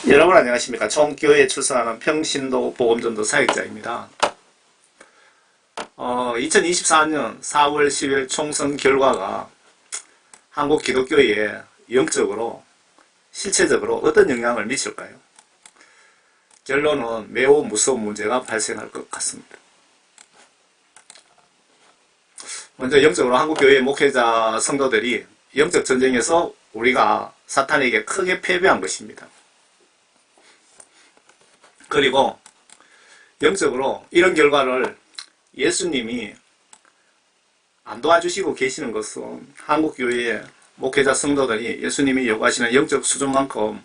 여러분 안녕하십니까. 총교회에 출석하는 평신도 복음전도 사역자입니다. 2024년 4월 10일 총선 결과가 한국 기독교에 영적으로 실체적으로 어떤 영향을 미칠까요? 결론은 매우 무서운 문제가 발생할 것 같습니다. 먼저 영적으로 한국교회 목회자 성도들이 영적 전쟁에서 우리가 사탄에게 크게 패배한 것입니다. 그리고 영적으로 이런 결과를 예수님이 안 도와주시고 계시는 것은 한국교회의 목회자 성도들이 예수님이 요구하시는 영적 수준만큼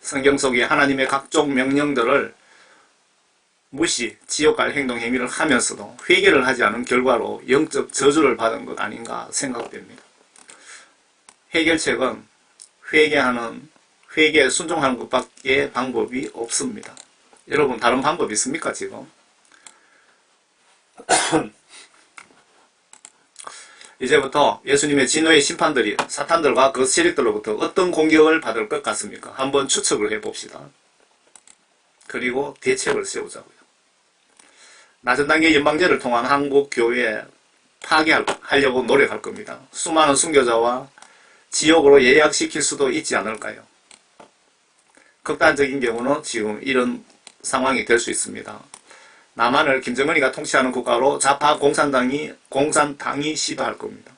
성경 속의 하나님의 각종 명령들을 무시, 지옥 갈 행동 행위를 하면서도 회개를 하지 않은 결과로 영적 저주를 받은 것 아닌가 생각됩니다. 해결책은 회개에 순종하는 것밖에 방법이 없습니다. 여러분 다른 방법 있습니까 지금? 이제부터 예수님의 진노의 심판들이 사탄들과 그 세력들로부터 어떤 공격을 받을 것 같습니까? 한번 추측을 해봅시다. 그리고 대책을 세우자고요. 낮은 단계 연방제를 통한 한국 교회에 파괴하려고 노력할 겁니다. 수많은 순교자와 지옥으로 예약시킬 수도 있지 않을까요? 극단적인 경우는 지금 이런 상황이 될 수 있습니다. 남한을 김정은이가 통치하는 국가로 좌파 공산당이 시도할 겁니다.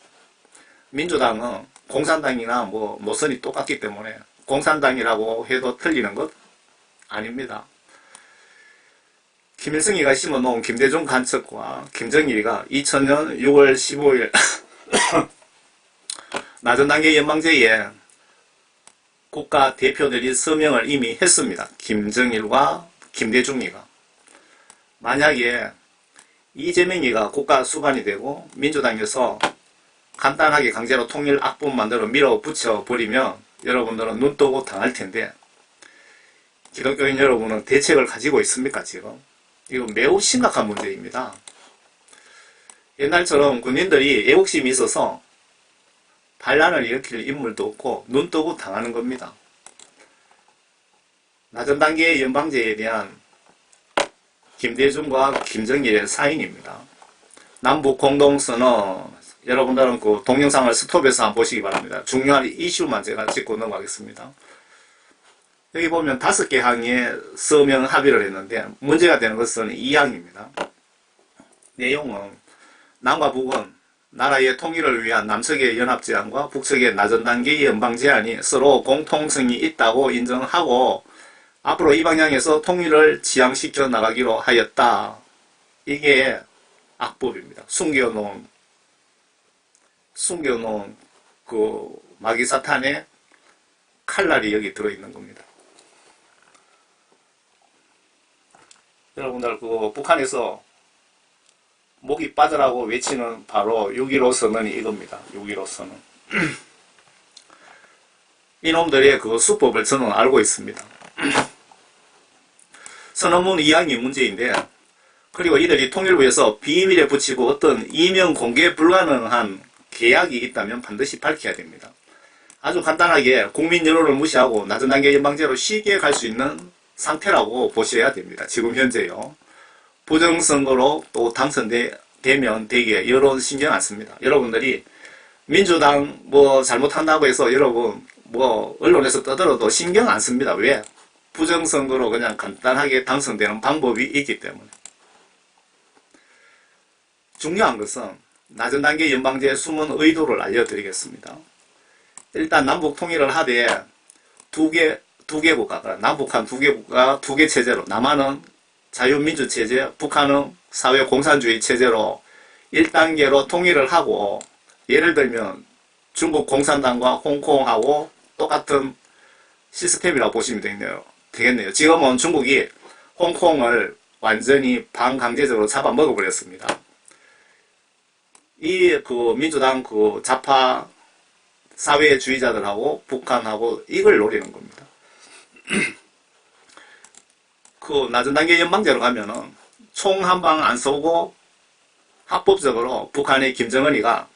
민주당은 공산당이나 노선이 똑같기 때문에 공산당이라고 해도 틀리는 것 아닙니다. 김일성이가 심어놓은 김대중 간첩과 김정일이가 2000년 6월 15일 낮은 단계 연방제에 국가 대표들이 서명을 이미 했습니다. 김정일과 김대중이가. 만약에 이재명이가 국가 수반이 되고 민주당에서 간단하게 강제로 통일 악법 만들어 밀어붙여 버리면 여러분들은 눈 뜨고 당할 텐데 기독교인 여러분은 대책을 가지고 있습니까 지금? 이거 매우 심각한 문제입니다. 옛날처럼 군인들이 애국심이 있어서 반란을 일으킬 인물도 없고 눈 뜨고 당하는 겁니다. 낮은 단계의 연방제에 대한 김대중과 김정일의 사인입니다. 남북 공동선언 여러분들은 그 동영상을 스톱해서 한번 보시기 바랍니다. 중요한 이슈만 제가 짚고 넘어가겠습니다. 여기 보면 5개 항에 서명 합의를 했는데 문제가 되는 것은 2항입니다. 내용은 남과 북은 나라의 통일을 위한 남측의 연합제안과 북측의 낮은 단계의 연방제안이 서로 공통성이 있다고 인정하고 앞으로 이 방향에서 통일을 지향시켜 나가기로 하였다. 이게 악법입니다. 숨겨놓은 그 마귀사탄의 칼날이 여기 들어있는 겁니다. 여러분들 그 북한에서 목이 빠져라고 외치는 바로 6.15 선언이 이겁니다. 6.15 선언. 이놈들의 그 수법을 저는 알고 있습니다. 선언문 2항이 문제인데 그리고 이들이 통일을 위해서 비밀에 붙이고 어떤 이명 공개 불가능한 계약이 있다면 반드시 밝혀야 됩니다. 아주 간단하게 국민 여론을 무시하고 낮은 단계 연방제로 쉽게 갈 수 있는 상태라고 보셔야 됩니다. 지금 현재요. 부정선거로 또 당선되면 되게 여론 신경 안 씁니다. 여러분들이 민주당 잘못한다고 해서 여러분 언론에서 떠들어도 신경 안 씁니다. 왜? 부정선거로 그냥 간단하게 당선되는 방법이 있기 때문에. 중요한 것은 낮은 단계 연방제의 숨은 의도를 알려드리겠습니다. 일단 남북 통일을 하되 두 개 국가가 남북한 두 개 국가 두 개 체제로 남한은 자유민주 체제, 북한은 사회공산주의 체제로 1단계로 통일을 하고 예를 들면 중국 공산당과 홍콩하고 똑같은 시스템이라고 보시면 되겠네요. 지금은 중국이 홍콩을 완전히 반강제적으로 잡아먹어 버렸습니다. 이 민주당 좌파 사회주의자들하고 북한하고 이걸 노리는 겁니다. 낮은 단계 연방제로 가면은 총 한 방 안 쏘고 합법적으로 북한의 김정은이가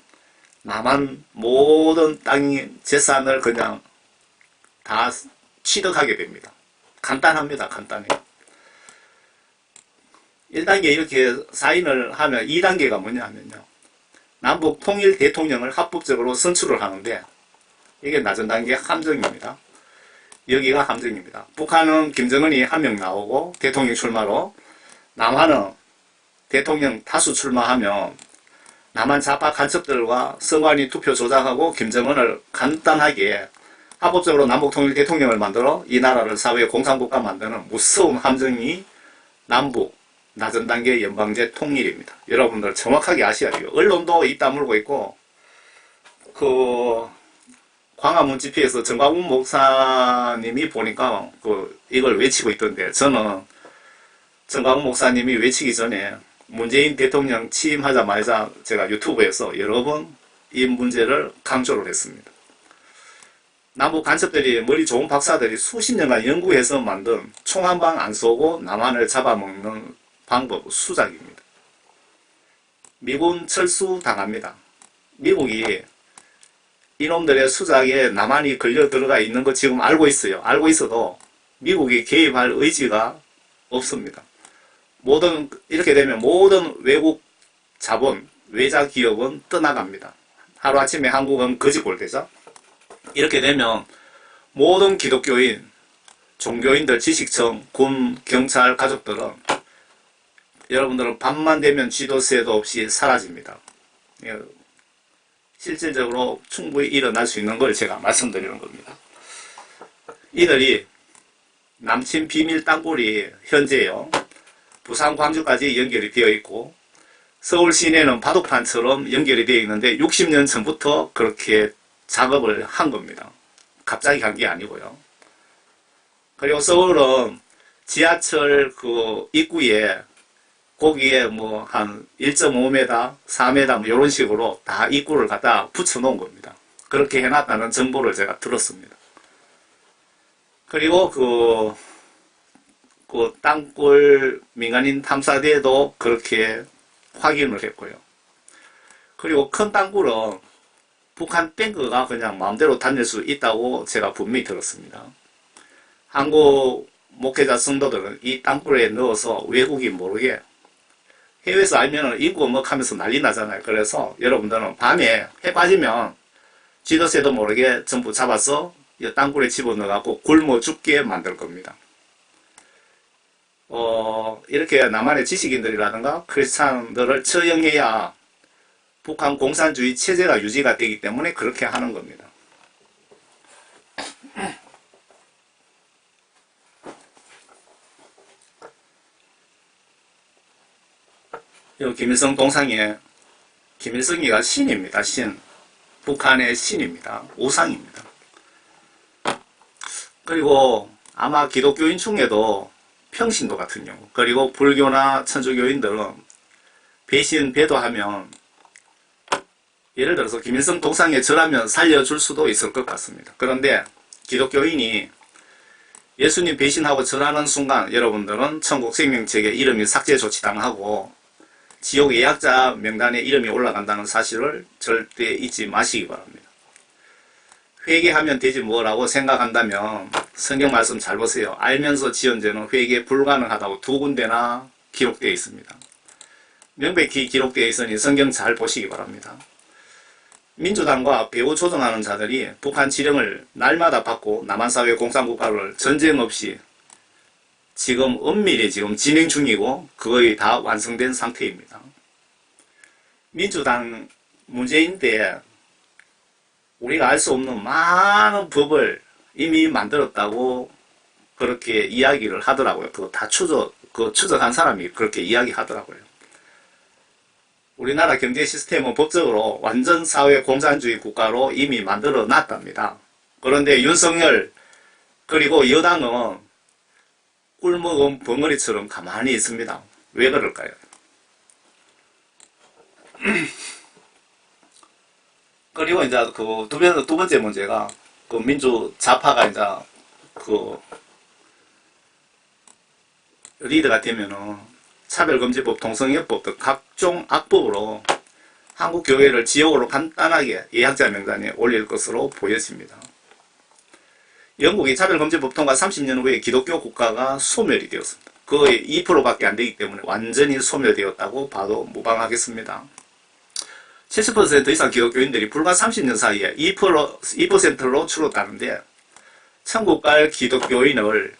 남한 모든 땅 재산을 그냥 다 취득하게 됩니다. 간단합니다. 간단해요. 1단계 이렇게 사인을 하면 2단계가 뭐냐 하면요. 남북 통일 대통령을 합법적으로 선출을 하는데 이게 낮은 단계 함정입니다. 여기가 함정입니다. 북한은 김정은이 한 명 나오고 대통령 출마로, 남한은 대통령 다수 출마하면 남한 좌파 간첩들과 선관위 투표 조작하고 김정은을 간단하게 합법적으로 남북통일 대통령을 만들어 이 나라를 사회 공산국가 만드는 무서운 함정이 남북 낮은 단계 연방제 통일입니다. 여러분들 정확하게 아셔야 돼요. 언론도 입 다물고 있고, 광화문 집회에서 정광훈 목사님이 보니까 이걸 외치고 있던데, 저는 정광훈 목사님이 외치기 전에 문재인 대통령 취임하자마자 제가 유튜브에서 여러 번 이 문제를 강조를 했습니다. 남북 간첩들이, 머리 좋은 박사들이 수십 년간 연구해서 만든 총 한 방 안 쏘고 남한을 잡아먹는 방법 수작입니다. 미군 철수 당합니다. 미국이 이놈들의 수작에 남한이 걸려 들어가 있는 거 지금 알고 있어요. 알고 있어도 미국이 개입할 의지가 없습니다. 이렇게 되면 모든 외국 자본, 외자 기업은 떠나갑니다. 하루아침에 한국은 거지꼴 되죠. 이렇게 되면 모든 기독교인, 종교인들, 지식청, 군, 경찰, 가족들은 여러분들은 밤만 되면 쥐도새도 없이 사라집니다. 실질적으로 충분히 일어날 수 있는 걸 제가 말씀드리는 겁니다. 이들이 남친 비밀 땅굴이 현재요, 부산, 광주까지 연결이 되어 있고 서울 시내는 바둑판처럼 연결이 되어 있는데 60년 전부터 그렇게 작업을 한 겁니다. 갑자기 한 게 아니고요. 그리고 서울은 지하철 입구에 거기에 한 1.5m, 4m 이런 식으로 다 입구를 갖다 붙여 놓은 겁니다. 그렇게 해놨다는 정보를 제가 들었습니다. 그리고 땅굴 민간인 탐사대도 그렇게 확인을 했고요. 그리고 큰 땅굴은 북한 탱크가 그냥 마음대로 다닐 수 있다고 제가 분명히 들었습니다. 한국 목회자 성도들은 이 땅굴에 넣어서 외국인 모르게, 해외에서 알면은 인구 먹하면서 난리 나잖아요. 그래서 여러분들은 밤에 해 빠지면 쥐도새도 모르게 전부 잡아서 이 땅굴에 집어넣어갖고 굶어 죽게 만들 겁니다. 이렇게 남한의 지식인들이라든가 크리스찬들을 처형해야 북한 공산주의 체제가 유지가 되기 때문에 그렇게 하는 겁니다. 이 김일성 동상에, 김일성이가 신입니다. 신. 북한의 신입니다. 우상입니다. 그리고 아마 기독교인 중에도 평신도 같은 경우, 그리고 불교나 천주교인들은 배신 배도하면, 예를 들어서 김일성 동상에 절하면 살려줄 수도 있을 것 같습니다. 그런데 기독교인이 예수님 배신하고 절하는 순간 여러분들은 천국 생명책에 이름이 삭제 조치당하고 지옥 예약자 명단에 이름이 올라간다는 사실을 절대 잊지 마시기 바랍니다. 회개하면 되지 뭐라고 생각한다면 성경 말씀 잘 보세요. 알면서 지은 죄는 회개 불가능하다고 2군데나 기록되어 있습니다. 명백히 기록되어 있으니 성경 잘 보시기 바랍니다. 민주당과 배후 조정하는 자들이 북한 지령을 날마다 받고 남한사회 공산국가를 전쟁 없이 지금 엄밀히 지금 진행 중이고 거의 다 완성된 상태입니다. 민주당 문재인 때 우리가 알 수 없는 많은 법을 이미 만들었다고 그렇게 이야기를 하더라고요. 그거 다 추적한 사람이 그렇게 이야기하더라고요. 우리나라 경제 시스템은 법적으로 완전 사회 공산주의 국가로 이미 만들어 놨답니다. 그런데 윤석열 그리고 여당은 꿀먹은 벙어리처럼 가만히 있습니다. 왜 그럴까요? 그리고 이제 두 번째 문제가 민주 좌파가 이제 리더가 되면은 차별금지법, 동성애법 등 각종 악법으로 한국 교회를 지옥으로 간단하게 예약자 명단에 올릴 것으로 보여집니다. 영국이 차별금지법 통과 30년 후에 기독교 국가가 소멸이 되었습니다. 거의 2%밖에 안 되기 때문에 완전히 소멸되었다고 봐도 무방하겠습니다. 70% 이상 기독교인들이 불과 30년 사이에 2%로 줄었다는데 천국 갈 기독교인을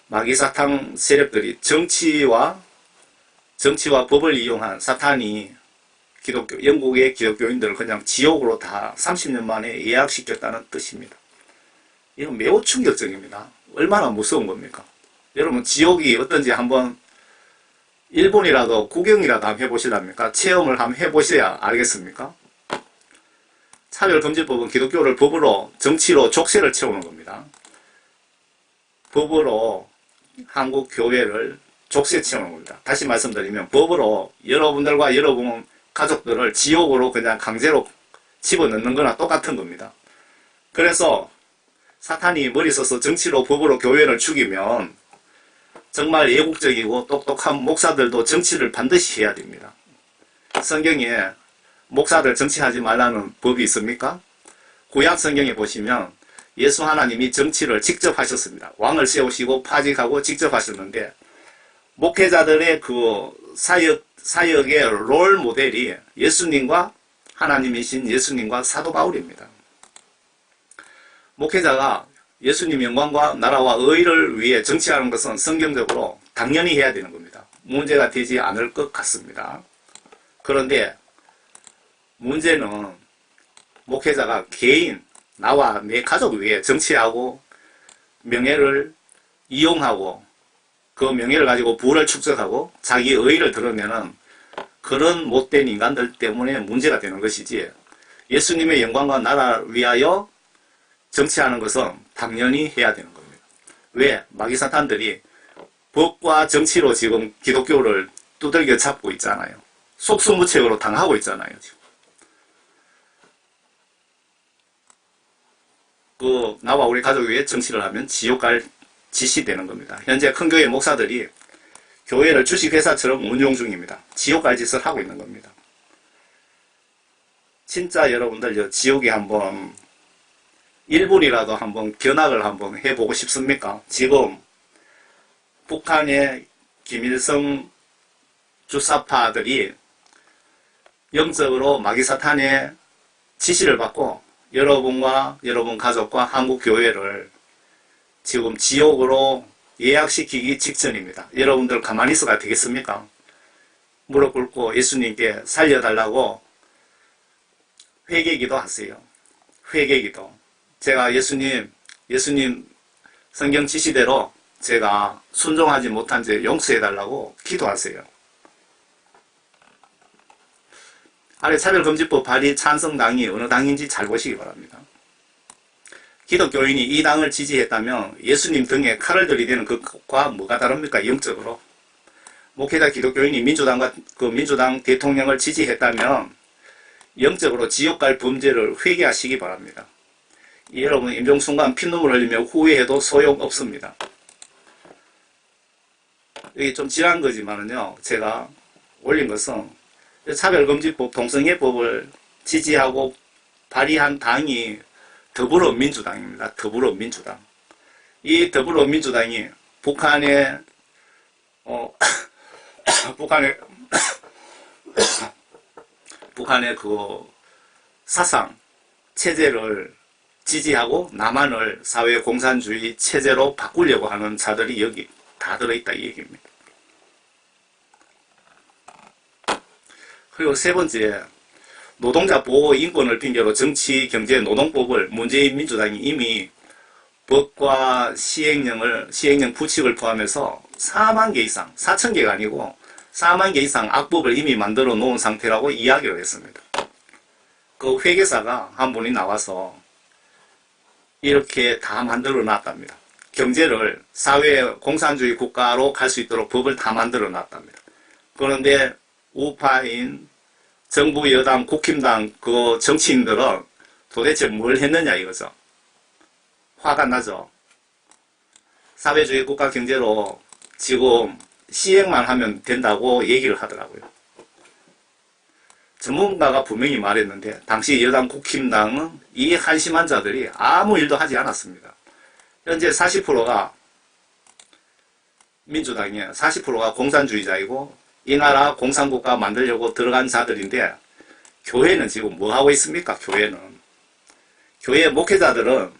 마귀사탕 세력들이 정치와 법을 이용한 사탄이 영국의 기독교인들을 그냥 지옥으로 다 30년 만에 예약시켰다는 뜻입니다. 이건 매우 충격적입니다. 얼마나 무서운 겁니까? 여러분 지옥이 어떤지 한번 일본이라도 구경이라도 한번 해보시랍니까? 체험을 한번 해보셔야 알겠습니까? 차별금지법은 기독교를 법으로 정치로 족쇄를 채우는 겁니다. 법으로 한국 교회를 족쇄 채우는 겁니다. 다시 말씀드리면 법으로 여러분들과 여러분 가족들을 지옥으로 그냥 강제로 집어넣는 거나 똑같은 겁니다. 그래서 사탄이 머리 써서 정치로 법으로 교회를 죽이면 정말 애국적이고 똑똑한 목사들도 정치를 반드시 해야 됩니다. 성경에 목사들 정치하지 말라는 법이 있습니까? 구약 성경에 보시면 예수 하나님이 정치를 직접 하셨습니다. 왕을 세우시고 파직하고 직접 하셨는데 목회자들의 그 사역의 롤 모델이 예수님과 하나님이신 예수님과 사도 바울입니다. 목회자가 예수님 영광과 나라와 의를 위해 정치하는 것은 성경적으로 당연히 해야 되는 겁니다. 문제가 되지 않을 것 같습니다. 그런데 문제는 목회자가 개인, 나와 내 가족 위해 정치하고 명예를 이용하고 그 명예를 가지고 부를 축적하고 자기 의의를 드러내는 그런 못된 인간들 때문에 문제가 되는 것이지 예수님의 영광과 나라를 위하여 정치하는 것은 당연히 해야 되는 겁니다. 왜? 마귀사탄들이 법과 정치로 지금 기독교를 두들겨 잡고 있잖아요. 속수무책으로 당하고 있잖아요. 지금. 나와 우리 가족 위해 정치를 하면 지옥 갈 짓이 되는 겁니다. 현재 큰 교회 목사들이 교회를 주식회사처럼 운용 중입니다. 지옥 갈 짓을 하고 있는 겁니다. 진짜 여러분들 지옥에 한번 1분이라도 한번 견학을 한번 해보고 싶습니까? 지금 북한의 김일성 주사파들이 영적으로 마귀사탄의 지시를 받고 여러분과 여러분 가족과 한국교회를 지금 지옥으로 예약시키기 직전입니다. 여러분들 가만히 있어가 되겠습니까? 무릎 꿇고 예수님께 살려달라고 회개기도 하세요. 회개기도. 제가 예수님 성경 지시대로 제가 순종하지 못한 죄 용서해달라고 기도하세요. 아래 차별금지법 발의 찬성당이 어느 당인지 잘 보시기 바랍니다. 기독교인이 이 당을 지지했다면 예수님 등에 칼을 들이대는 그것과 뭐가 다릅니까? 영적으로. 목회자 기독교인이 민주당 대통령을 지지했다면 영적으로 지옥 갈 범죄를 회개하시기 바랍니다. 여러분 임종순간 피눈물 흘리며 후회해도 소용없습니다. 이게 좀 지난 거지만은요, 제가 올린 것은 차별금지법 동성애법을 지지하고 발의한 당이 더불어민주당입니다. 더불어민주당. 이 더불어민주당이 북한의 그 사상 체제를 지지하고 남한을 사회공산주의 체제로 바꾸려고 하는 자들이 여기 다 들어있다 이 얘기입니다. 그리고 세 번째, 노동자 보호 인권을 핑계로 정치, 경제, 노동법을 문재인 민주당이 이미 법과 시행령 부칙을 포함해서 4만 개 이상, 4천 개가 아니고 4만 개 이상 악법을 이미 만들어 놓은 상태라고 이야기를 했습니다. 그 회계사가 한 분이 나와서 이렇게 다 만들어 놨답니다. 경제를 사회 공산주의 국가로 갈 수 있도록 법을 다 만들어 놨답니다. 그런데 우파인 정부 여당 국힘당 그 정치인들은 도대체 뭘 했느냐 이거죠. 화가 나죠. 사회주의 국가 경제로 지금 시행만 하면 된다고 얘기를 하더라고요. 전문가가 분명히 말했는데 당시 여당 국힘당은 이 한심한 자들이 아무 일도 하지 않았습니다. 현재 40%가 민주당이에요. 40%가 공산주의자이고 이 나라 공산국가 만들려고 들어간 자들인데 교회는 지금 뭐 하고 있습니까? 교회 목회자들은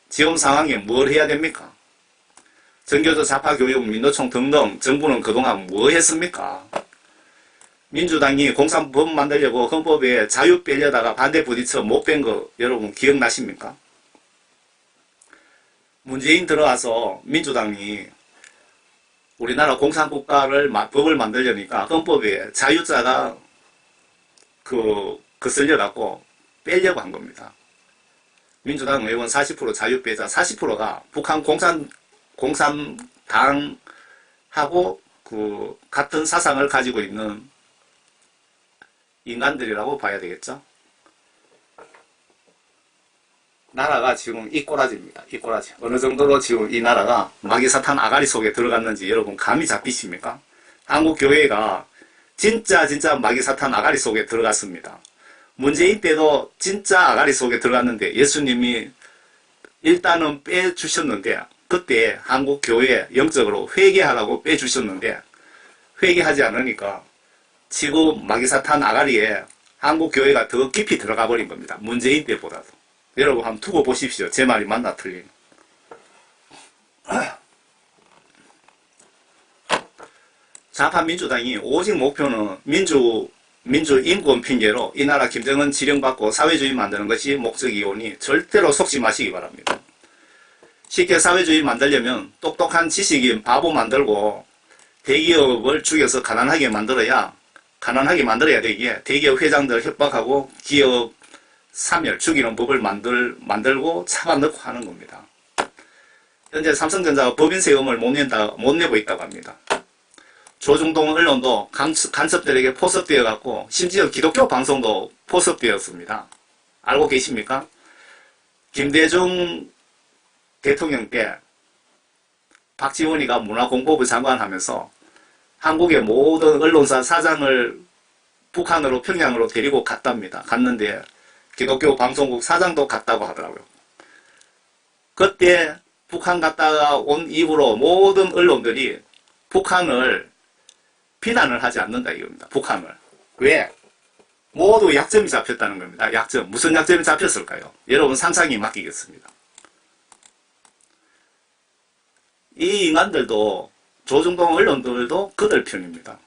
지금 상황에 뭘 해야 됩니까? 전교조 좌파교육 민노총 등등 정부는 그동안 뭐 했습니까? 민주당이 공산법 만들려고 헌법에 자유 빼려다가 반대 부딪혀 못 뺀 거 여러분 기억나십니까? 문재인 들어와서 민주당이 우리나라 공산국가를 법을 만들려니까 헌법에 자유자가 거슬려갖고 빼려고 한 겁니다. 민주당 의원 40% 자유 빼자. 40%가 북한 공산당하고 같은 사상을 가지고 있는 인간들이라고 봐야 되겠죠. 나라가 지금 이 꼬라지입니다. 이 꼬라지. 어느 정도로 지금 이 나라가 마귀사탄 아가리 속에 들어갔는지 여러분 감이 잡히십니까? 한국 교회가 진짜 마귀사탄 아가리 속에 들어갔습니다. 문재인 때도 진짜 아가리 속에 들어갔는데 예수님이 일단은 빼주셨는데 그때 한국 교회 영적으로 회개하라고 빼주셨는데 회개하지 않으니까 지금 마귀사탄 아가리에 한국 교회가 더 깊이 들어가 버린 겁니다. 문재인 때보다도. 여러분 한번 두고 보십시오. 제 말이 맞나 틀리나. 좌파 민주당이 오직 목표는 민주 인권 핑계로 이 나라 김정은 지령받고 사회주의 만드는 것이 목적이오니 절대로 속지 마시기 바랍니다. 쉽게 사회주의 만들려면 똑똑한 지식인 바보 만들고 대기업을 죽여서 가난하게 만들어야 되기에 대기업 회장들 협박하고 기업 사멸 죽이는 법을 만들고 잡아넣고 하는 겁니다. 현재 삼성전자가 법인세금을 못 내고 있다고 합니다. 조중동 언론도 간첩들에게 포섭되어 갖고 심지어 기독교 방송도 포섭되었습니다. 알고 계십니까? 김대중 대통령 때 박지원이가 문화공보부 장관 하면서 한국의 모든 언론사 사장을 북한으로 평양으로 데리고 갔답니다. 갔는데 기독교 방송국 사장도 갔다고 하더라고요. 그때 북한 갔다가 온 이후로 모든 언론들이 북한을 비난을 하지 않는다 이겁니다. 북한을. 왜? 모두 약점이 잡혔다는 겁니다. 약점. 무슨 약점이 잡혔을까요? 여러분 상상이 맡기겠습니다. 이 인간들도 조중동 언론들도 그들 편입니다.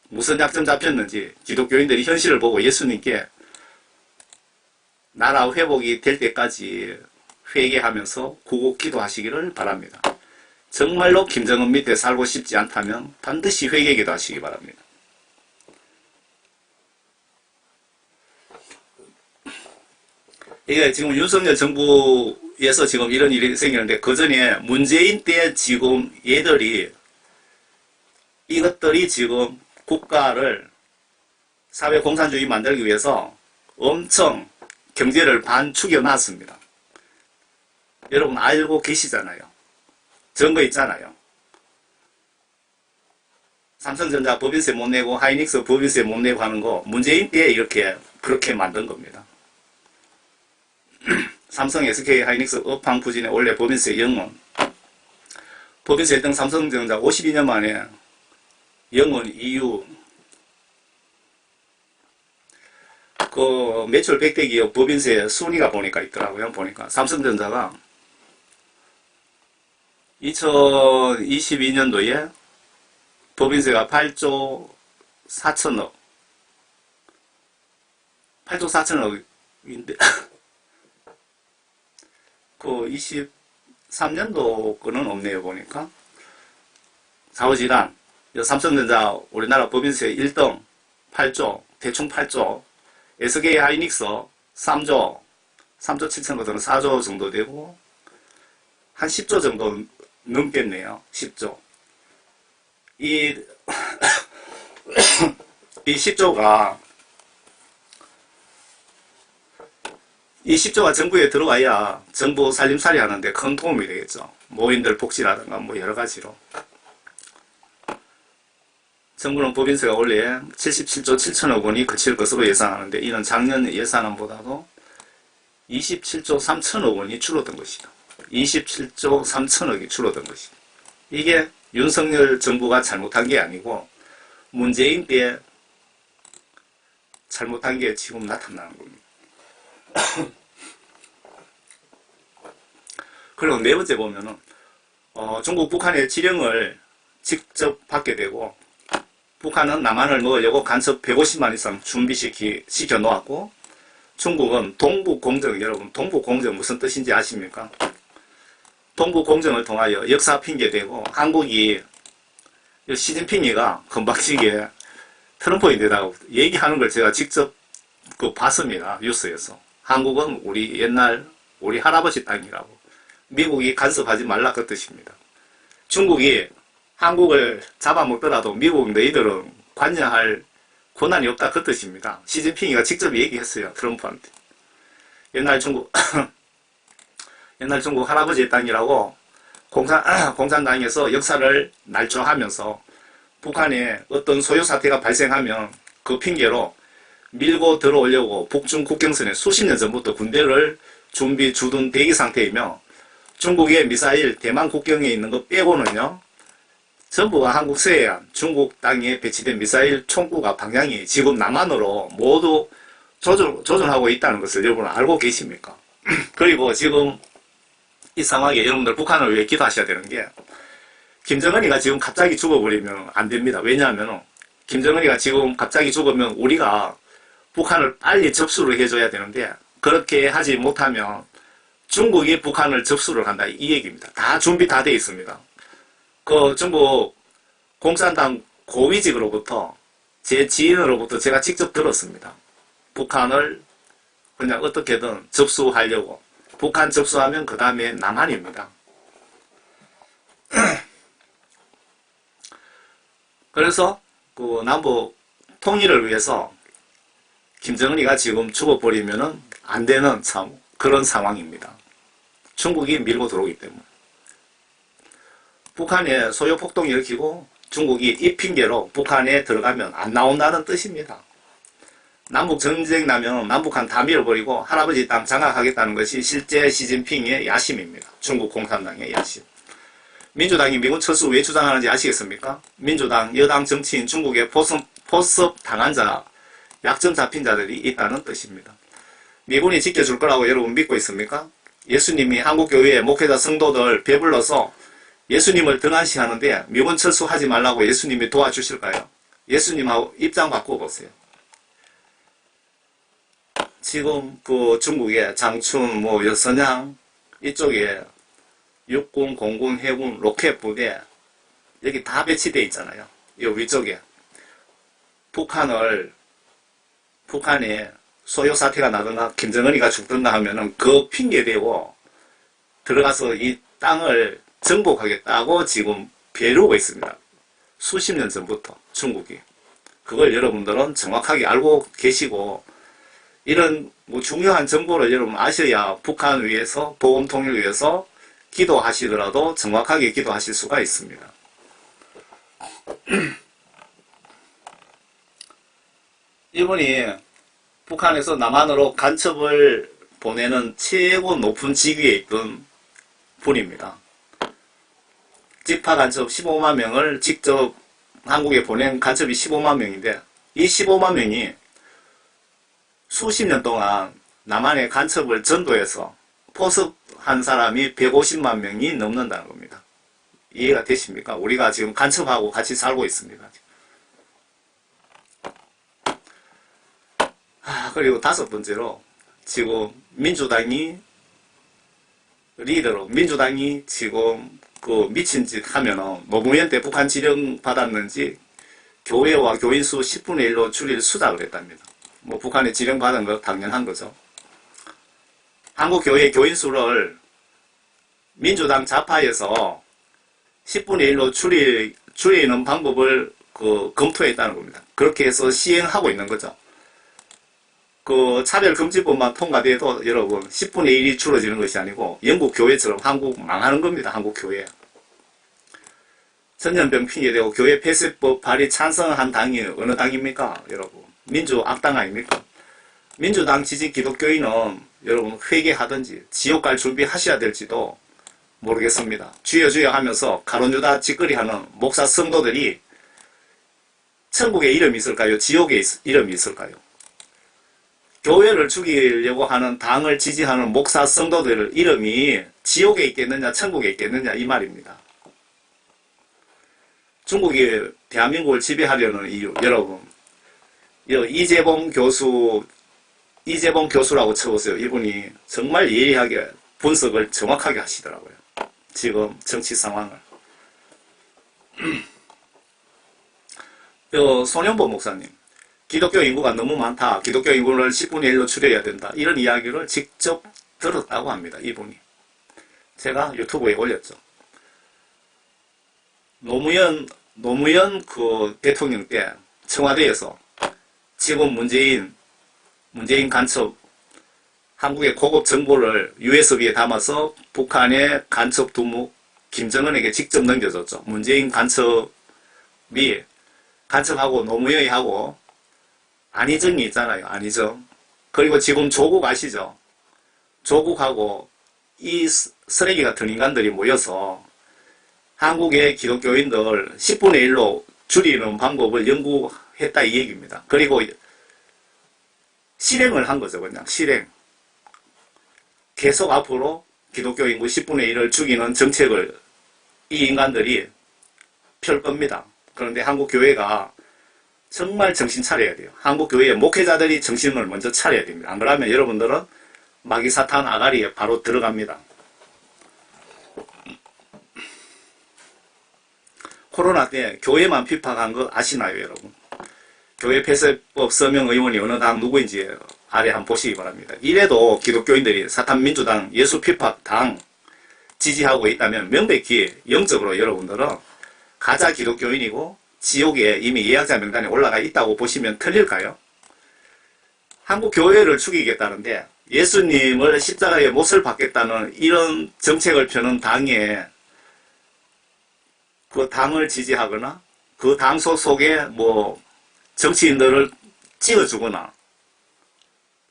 무슨 약점 잡혔는지 기독교인들이 현실을 보고 예수님께 나라 회복이 될 때까지 회개하면서 구국 기도하시기를 바랍니다. 정말로 김정은 밑에 살고 싶지 않다면 반드시 회개 기도하시기 바랍니다. 이게 지금 윤석열 정부에서 지금 이런 일이 생기는데 그 전에 문재인 때 지금 이것들이 지금 국가를 사회 공산주의 만들기 위해서 엄청 경제를 반축여 놨습니다. 여러분 알고 계시잖아요. 증거 있잖아요. 삼성전자 법인세 못 내고 하이닉스 법인세 못 내고 하는 거 문재인 때 그렇게 만든 겁니다. 삼성, SK, 하이닉스 업황 부진에 원래 법인세 영원. 법인세 1등 삼성전자 52년 만에 영원 이유 매출 100대 기업 법인세 순위가 보니까 있더라고요. 보니까 삼성전자가 2022년도에 법인세가 8조 4천억 8조 4천억인데 그 23년도 거는 없네요. 보니까 사오지단 삼성전자 우리나라 법인세 1등 8조 대충 8조 SK 하이닉스 3조 7천억은 4조 정도 되고 한 10조 정도 넘겠네요. 10조. 이 10조가 정부에 들어와야 정부 살림살이 하는데 큰 도움이 되겠죠. 모인들 복지라든가 뭐 여러 가지로. 정부는 법인세가 원래 77조 7천억 원이 그칠 것으로 예상하는데 이는 작년 예산안보다도 27조 3천억 원이 줄어든 것이다. 27조 3천억이 줄어든 것입니다. 이게 윤석열 정부가 잘못한 게 아니고 문재인 때 잘못한 게 지금 나타나는 겁니다. 그리고 네 번째 보면은 중국 북한의 지령을 직접 받게 되고 북한은 남한을 먹으려고 간첩 150만 이상 준비시켜 놓았고 중국은 동북공정, 여러분 동북공정 무슨 뜻인지 아십니까? 동북공정을 통하여 역사 핑계대고 한국이 시진핑이가 건방지게 트럼프인데다가 얘기하는 걸 제가 직접 봤습니다. 뉴스에서. 한국은 우리 옛날 우리 할아버지 땅이라고. 미국이 간섭하지 말라 그 뜻입니다. 중국이 한국을 잡아먹더라도 미국 너희들은 관여할 권한이 없다 그 뜻입니다. 시진핑이가 직접 얘기했어요. 트럼프한테. 옛날 중국 할아버지의 땅이라고 공산당에서 역사를 날조하면서 북한에 어떤 소요 사태가 발생하면 그 핑계로 밀고 들어오려고 북중 국경선에 수십 년 전부터 군대를 준비 주둔 대기 상태이며 중국의 미사일 대만 국경에 있는 것 빼고는요 전부가 한국 서해안 중국 땅에 배치된 미사일 총구가 방향이 지금 남한으로 모두 조준하고 있다는 것을 여러분 알고 계십니까? 그리고 지금 이 상황에 여러분들 북한을 위해 기도하셔야 되는 게 김정은이가 지금 갑자기 죽어버리면 안 됩니다. 왜냐하면 김정은이가 지금 갑자기 죽으면 우리가 북한을 빨리 접수를 해줘야 되는데 그렇게 하지 못하면 중국이 북한을 접수를 한다 이 얘기입니다. 다 준비 다 돼 있습니다. 그 중국 공산당 고위직으로부터 제 지인으로부터 제가 직접 들었습니다. 북한을 그냥 어떻게든 접수하려고. 북한 접수하면 그 다음에 남한입니다. 그래서 그 남북 통일을 위해서 김정은이가 지금 죽어버리면은 안 되는 참 그런 상황입니다. 중국이 밀고 들어오기 때문에. 북한에 소요 폭동 일으키고 중국이 이 핑계로 북한에 들어가면 안 나온다는 뜻입니다. 남북 전쟁 나면 남북한 다 밀어버리고 할아버지 땅 장악하겠다는 것이 실제 시진핑의 야심입니다. 중국 공산당의 야심. 민주당이 미군 철수 왜 주장하는지 아시겠습니까? 민주당, 여당 정치인 중국의 포섭 당한 자, 약점 잡힌 자들이 있다는 뜻입니다. 미군이 지켜줄 거라고 여러분 믿고 있습니까? 예수님이 한국교회의 목회자 성도들 배불러서 예수님을 등한시하는데 미군 철수하지 말라고 예수님이 도와주실까요? 예수님하고 입장 바꿔보세요. 지금 그 중국의 장춘, 여선양 이쪽에 육군, 공군, 해군, 로켓 부대 여기 다 배치되어 있잖아요. 이 위쪽에 북한에 소요 사태가 나든가 김정은이가 죽든가 하면은 그 핑계대고 들어가서 이 땅을 정복하겠다고 지금 벼르고 있습니다. 수십 년 전부터 중국이. 그걸 여러분들은 정확하게 알고 계시고 이런 중요한 정보를 여러분 아셔야 북한 위해서 보험 통일 위해서 기도하시더라도 정확하게 기도하실 수가 있습니다. 이분이 북한에서 남한으로 간첩을 보내는 최고 높은 직위에 있던 분입니다. 직파 간첩 15만 명을 직접 한국에 보낸 간첩이 15만 명인데 이 15만 명이 수십 년 동안 남한의 간첩을 전도해서 포섭한 사람이 150만 명이 넘는다는 겁니다. 이해가 되십니까? 우리가 지금 간첩하고 같이 살고 있습니다. 그리고 다섯 번째로 지금 민주당이 리더로 민주당이 지금 그 미친 짓 하면은 노무현 때 북한 지령 받았는지 교회와 교인 수 10분의 1로 줄일 수작을 했답니다. 북한에 지령 받은 거 당연한 거죠. 한국 교회 교인 수를 민주당 좌파에서 10분의 1로 줄이는 방법을 검토했다는 겁니다. 그렇게 해서 시행하고 있는 거죠. 그 차별금지법만 통과돼도 여러분 10분의 1이 줄어지는 것이 아니고 영국 교회처럼 한국 망하는 겁니다. 한국 교회. 전염병 핑계대고 교회 폐쇄법 발의 찬성한 당이 어느 당입니까? 여러분. 민주악당 아닙니까? 민주당 지지 기독교인은 여러분 회개하든지 지옥 갈 준비하셔야 될지도 모르겠습니다. 주여 주여 하면서 가론유다 짓거리하는 목사 성도들이 천국에 이름이 있을까요? 지옥에 이름이 있을까요? 교회를 죽이려고 하는 당을 지지하는 목사 성도들 이름이 지옥에 있겠느냐 천국에 있겠느냐 이 말입니다. 중국이 대한민국을 지배하려는 이유, 여러분 이재봉 교수라고 쳐보세요. 이분이 정말 예리하게 분석을 정확하게 하시더라고요. 지금 정치 상황을. 손영보 목사님, 기독교 인구가 너무 많다. 기독교 인구를 10분의 1로 줄여야 된다. 이런 이야기를 직접 들었다고 합니다. 이분이. 제가 유튜브에 올렸죠. 노무현 그 대통령 때 청와대에서 지금 문재인 간첩 한국의 고급 정보를 USB에 담아서 북한의 간첩 두목 김정은에게 직접 넘겨줬죠. 문재인 간첩하고 노무현이 하고 안희정이 있잖아요. 안희정. 그리고 지금 조국 아시죠? 조국하고 이 쓰레기 같은 인간들이 모여서 한국의 기독교인들 10분의 1로 줄이는 방법을 연구했다 이 얘기입니다. 그리고 실행을 한 거죠. 그냥 실행. 계속 앞으로 기독교 인구 10분의 1을 죽이는 정책을 이 인간들이 펼 겁니다. 그런데 한국교회가 정말 정신 차려야 돼요. 한국교회의 목회자들이 정신을 먼저 차려야 됩니다. 안 그러면 여러분들은 마귀사탄 아가리에 바로 들어갑니다. 코로나 때 교회만 핍박한 거 아시나요, 여러분? 교회 폐쇄법 서명 의원이 어느 당 누구인지 아래 한번 보시기 바랍니다. 이래도 기독교인들이 사탄민주당 예수 핍박 당 지지하고 있다면 명백히 영적으로 여러분들은 가짜 기독교인이고 지옥에 이미 예약자 명단에 올라가 있다고 보시면 틀릴까요? 한국 교회를 죽이겠다는데 예수님을 십자가에 못을 박겠다는 이런 정책을 펴는 당에 그 당을 지지하거나 그 당 소속의 정치인들을 찍어주거나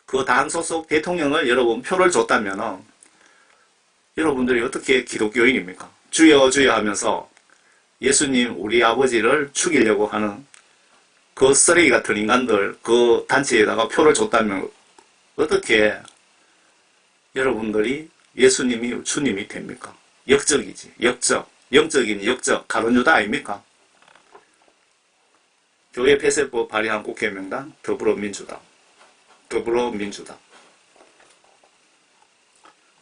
그 당 소속 대통령을 여러분 표를 줬다면 여러분들이 어떻게 기독교인입니까? 주여 주여 하면서 예수님 우리 아버지를 죽이려고 하는 그 쓰레기 같은 인간들 그 단체에다가 표를 줬다면 어떻게 여러분들이 예수님이 주님이 됩니까? 역적이지. 역적. 영적인 역적. 가론유다 아닙니까? 교회 폐쇄법 발의한 국회의명단 더불어민주당.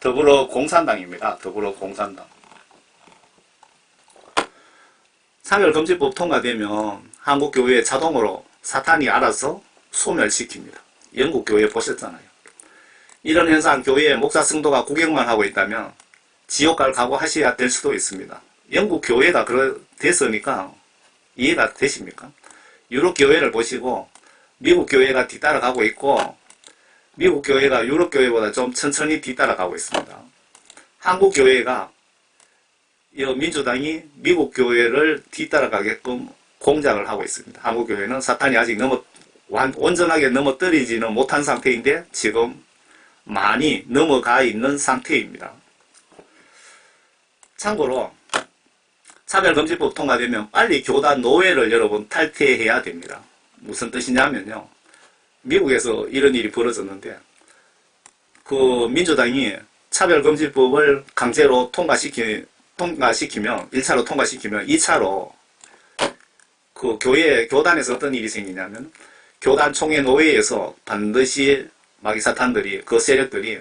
더불어공산당입니다. 더불어공산당. 차별금지법 통과되면 한국교회 자동으로 사탄이 알아서 소멸시킵니다. 영국교회 보셨잖아요. 이런 현상 교회의 목사 성도가 구경만 하고 있다면 지옥 갈 각오하셔야 될 수도 있습니다. 영국 교회가 됐으니까 이해가 되십니까? 유럽 교회를 보시고 미국 교회가 뒤따라가고 있고 미국 교회가 유럽 교회보다 좀 천천히 뒤따라가고 있습니다. 한국 교회가 민주당이 미국 교회를 뒤따라가게끔 공작을 하고 있습니다. 한국 교회는 사탄이 아직 온전하게 넘어뜨리지는 못한 상태인데 지금 많이 넘어가 있는 상태입니다. 참고로 차별금지법 통과되면 빨리 교단 노예를 여러분 탈퇴해야 됩니다. 무슨 뜻이냐면요. 미국에서 이런 일이 벌어졌는데 그 민주당이 차별금지법을 강제로 통과시키면 1차로 통과시키면 2차로 그 교단에서 어떤 일이 생기냐면 교단 총회 노회에서 반드시 마귀사탄들이 그 세력들이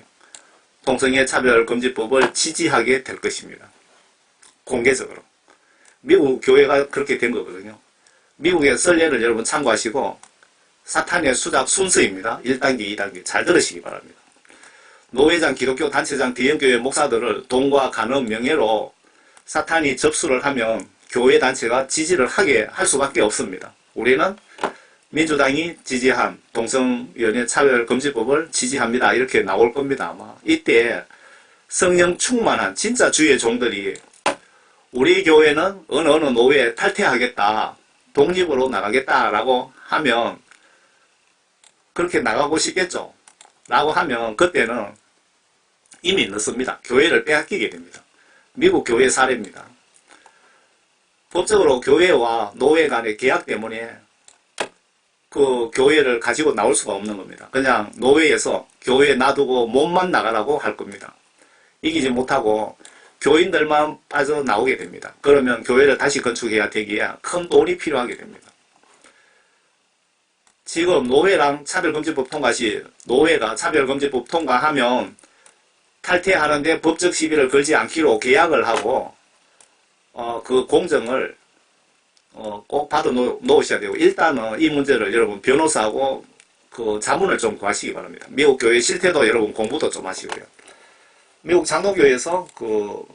동성애 차별금지법을 지지하게 될 것입니다. 공개적으로. 미국 교회가 그렇게 된 거거든요. 미국의 선례를 여러분 참고하시고 사탄의 수작 순서입니다. 1단계, 2단계 잘 들으시기 바랍니다. 노회장, 기독교 단체장, 대형교회 목사들을 돈과 간업, 명예로 사탄이 접수를 하면 교회 단체가 지지를 하게 할 수밖에 없습니다. 우리는 민주당이 지지한 동성연애 차별금지법을 지지합니다. 이렇게 나올 겁니다. 아마 이때 성령 충만한 진짜 주의 종들이 우리 교회는 어느 노예에 탈퇴하겠다. 독립으로 나가겠다라고 하면 그렇게 나가고 싶겠죠. 라고 하면 그때는 이미 늦습니다. 교회를 빼앗기게 됩니다. 미국 교회 사례입니다. 법적으로 교회와 노예 간의 계약 때문에 그 교회를 가지고 나올 수가 없는 겁니다. 그냥 노예에서 교회에 놔두고 몸만 나가라고 할 겁니다. 이기지 못하고 교인들만 빠져나오게 됩니다. 그러면 교회를 다시 건축해야 되기에 큰 돈이 필요하게 됩니다. 지금 노예랑 차별금지법 통과 시 노예가 차별금지법 통과하면 탈퇴하는데 법적 시비를 걸지 않기로 계약을 하고 그 공정을 꼭 받아 놓으셔야 되고, 일단은 이 문제를 여러분 변호사하고 그 자문을 좀 구하시기 바랍니다. 미국 교회 실태도 여러분 공부도 좀 하시고요. 미국 장로교에서 그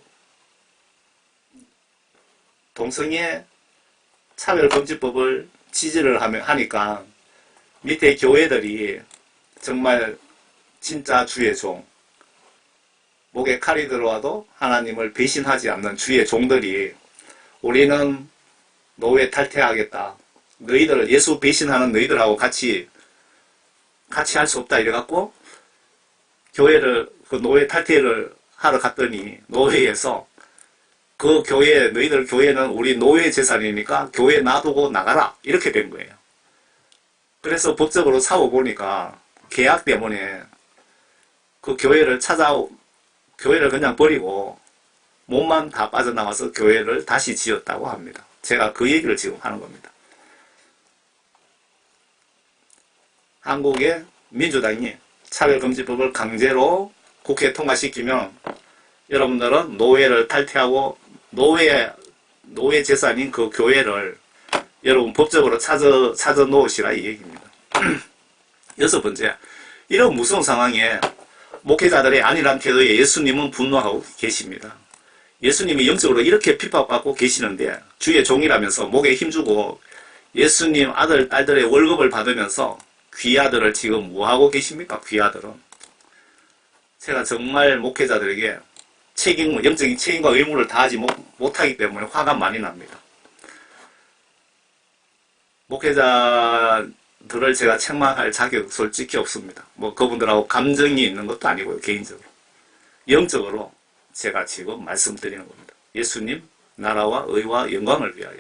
동성애 차별금지법을 지지를 하니까 밑에 교회들이 정말 진짜 주의 종, 목에 칼이 들어와도 하나님을 배신하지 않는 주의 종들이 우리는 노예 탈퇴하겠다. 너희들 예수 배신하는 너희들하고 같이 할 수 없다 이래갖고 교회를 그 노예 탈퇴를 하러 갔더니 노예에서 그 교회 너희들 교회는 우리 노예 재산이니까 교회 놔두고 나가라 이렇게 된 거예요. 그래서 법적으로 싸워보니까 계약 때문에 그 교회를 그냥 버리고 몸만 다 빠져나와서 교회를 다시 지었다고 합니다. 제가 그 얘기를 지금 하는 겁니다. 한국의 민주당이 차별금지법을 강제로 국회에 통과시키면 여러분들은 노예를 탈퇴하고 노예 재산인 그 교회를 여러분 법적으로 찾아 놓으시라 이 얘기입니다. 여섯 번째, 이런 무서운 상황에 목회자들의 안일한 태도에 예수님은 분노하고 계십니다. 예수님이 영적으로 이렇게 핍박받고 계시는데 주의 종이라면서 목에 힘주고 예수님 아들, 딸들의 월급을 받으면서 귀아들을 지금 뭐하고 계십니까? 귀아들은. 제가 정말 목회자들에게 영적인 책임과 의무를 다하지 못하기 때문에 화가 많이 납니다. 목회자들을 제가 책망할 자격 솔직히 없습니다. 뭐 그분들하고 감정이 있는 것도 아니고요. 개인적으로. 영적으로 제가 지금 말씀드리는 겁니다. 예수님 나라와 의와 영광을 위하여,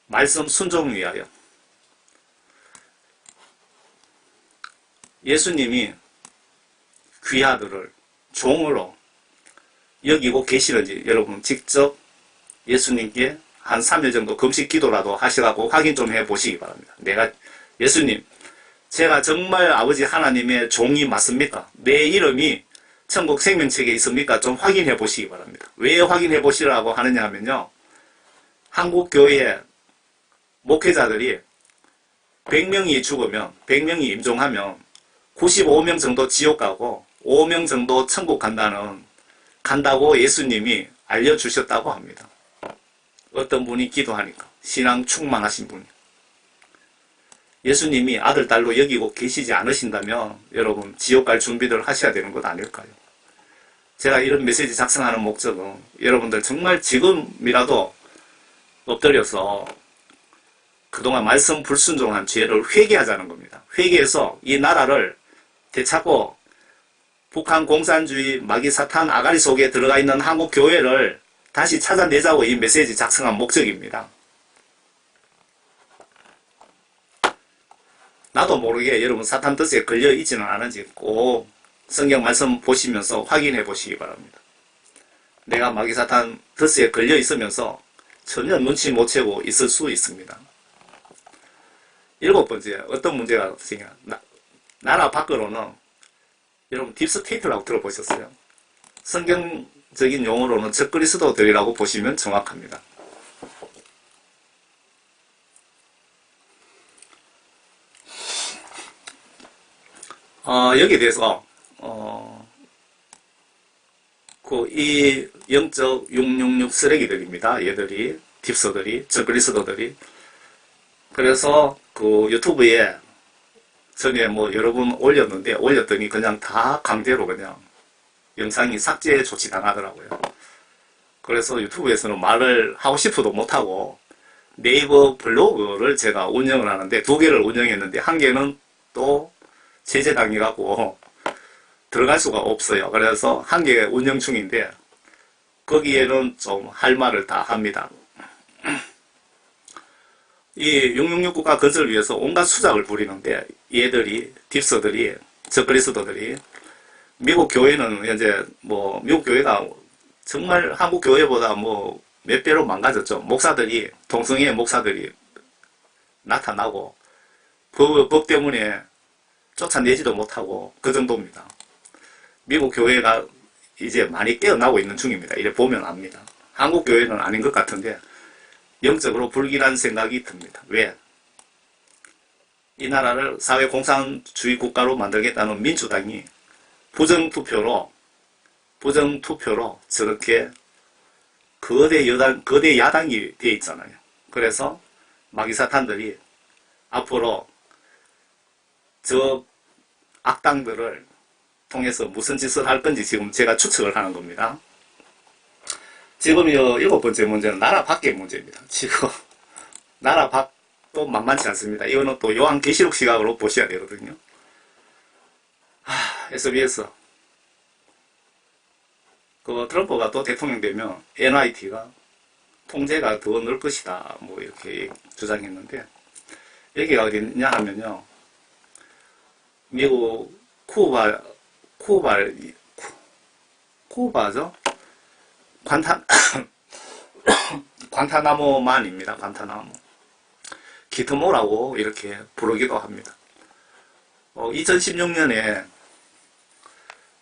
말씀 순종을 위하여 예수님이 귀하들을 종으로 여기고 계시는지 여러분 직접 예수님께 한 3일 정도 금식 기도라도 하시라고 확인 좀 해보시기 바랍니다. 예수님, 제가 정말 아버지 하나님의 종이 맞습니까? 내 이름이 천국 생명책에 있습니까? 좀 확인해 보시기 바랍니다. 왜 확인해 보시라고 하느냐 하면요, 한국 교회 목회자들이 100명이 죽으면, 100명이 임종하면 95명 정도 지옥 가고 5명 정도 천국 간다고 예수님이 알려주셨다고 합니다. 어떤 분이 기도하니까, 신앙 충만하신 분이. 예수님이 아들, 딸로 여기고 계시지 않으신다면 여러분 지옥 갈 준비를 하셔야 되는 것 아닐까요? 제가 이런 메시지 작성하는 목적은 여러분들 정말 지금이라도 엎드려서 그동안 말씀 불순종한 죄를 회개하자는 겁니다. 회개해서 이 나라를 되찾고 북한 공산주의 마귀 사탄 아가리 속에 들어가 있는 한국 교회를 다시 찾아내자고 이 메시지 작성한 목적입니다. 나도 모르게 여러분 사탄 뜻에 걸려 있지는 않은지 꼭 성경 말씀 보시면서 확인해 보시기 바랍니다. 내가 마귀 사탄 뜻에 걸려 있으면서 전혀 눈치 못 채고 있을 수 있습니다. 일곱 번째, 어떤 문제가 생겨? 나라 밖으로는 여러분 딥스테이트라고 들어보셨어요? 성경적인 용어로는 적그리스도들이라고 보시면 정확합니다. 여기에 대해서 이 영적 666 쓰레기들입니다. 얘들이 딥서들이 적그리스도들이. 그래서 그 유튜브에 전에 뭐 여러 번 올렸더니 그냥 다 강제로 그냥 영상이 삭제 조치당하더라고요. 그래서 유튜브에서는 말을 하고 싶어도 못하고 네이버 블로그를 제가 운영을 하는데 2개를 운영했는데 1개는 또 제재당해갖고 들어갈 수가 없어요. 그래서 1개 운영 중인데 거기에는 좀 할 말을 다 합니다. 이 666 국가 건설을 위해서 온갖 수작을 부리는데 얘들이 딥서들이 저그리스도들이 미국 교회는 현재 뭐 미국 교회가 정말 한국 교회보다 뭐 몇 배로 망가졌죠. 목사들이 동성애 목사들이 나타나고 법 때문에 쫓아내지도 못하고 그 정도입니다. 미국 교회가 이제 많이 깨어나고 있는 중입니다. 이래 보면 압니다. 한국 교회는 아닌 것 같은데 영적으로 불길한 생각이 듭니다. 왜? 이 나라를 사회공산주의 국가로 만들겠다는 민주당이 부정투표로 저렇게 거대 야당이 되어 있잖아요. 그래서 마귀사탄들이 앞으로 저 악당들을 통해서 무슨 짓을 할 건지 지금 제가 추측을 하는 겁니다. 지금 이 7번째 문제는 나라 밖의 문제입니다. 지금 나라 밖도 만만치 않습니다. 이거는 또 요한계시록 시각으로 보셔야 되거든요. SBS 그 트럼프가 또 대통령 되면 NYT가 통제가 더 늘 것이다 뭐 이렇게 주장했는데 여기가 어디냐 하면요, 미국 쿠바죠? 관타나모만입니다. 관타나모. 기트모라고 이렇게 부르기도 합니다. 2016년에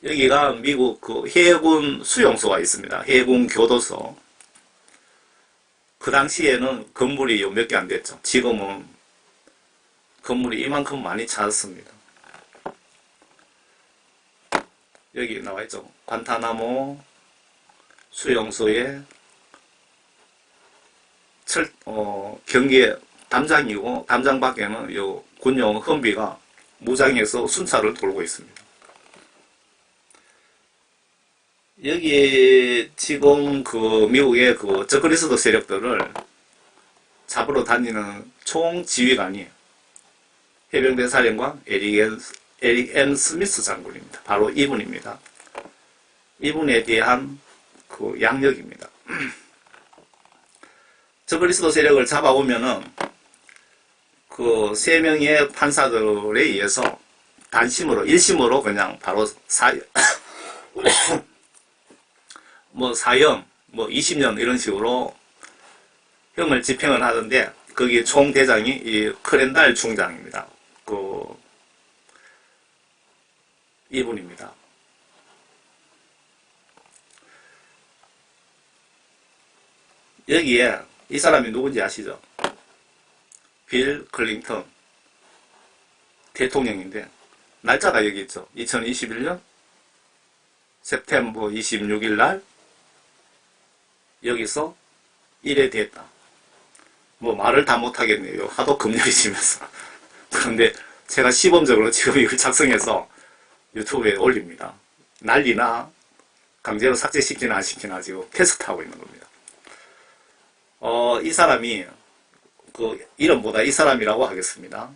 여기가 미국 그 해군 수용소가 있습니다. 해군 교도소. 그 당시에는 건물이 몇 개 안 됐죠. 지금은 건물이 이만큼 많이 찾았습니다. 여기 나와있죠. 관타나모 수용소에 경계 담장이고, 담장 밖에는 요 군용 험비가 무장해서 순찰을 돌고 있습니다. 여기에 지금 그 미국의 그 저그리스도 세력들을 잡으러 다니는 총지휘관이 해병대 사령관 에릭 M. 스미스 장군입니다. 바로 이분입니다. 이분에 대한 그 양력입니다. 저그리스도 세력을 잡아오면은 그 3명의 판사들에 의해서 단심으로 1심으로 그냥 바로 사형, 20년 이런 식으로 형을 집행을 하던데, 거기 총대장이 이 크렌달 중장입니다. 이분입니다. 여기에 이 사람이 누군지 아시죠? 빌 클린턴 대통령인데, 날짜가 여기 있죠. 2021년 september 26일 날 여기서 일에 됐다. 말을 다 못하겠네요. 하도 금년이 지면서. 그런데 제가 시범적으로 지금 이걸 작성해서 유튜브에 올립니다. 난리나 강제로 삭제시키나 안 시키나 지금 테스트하고 있는 겁니다. 이 사람이 이름보다 이 사람이라고 하겠습니다.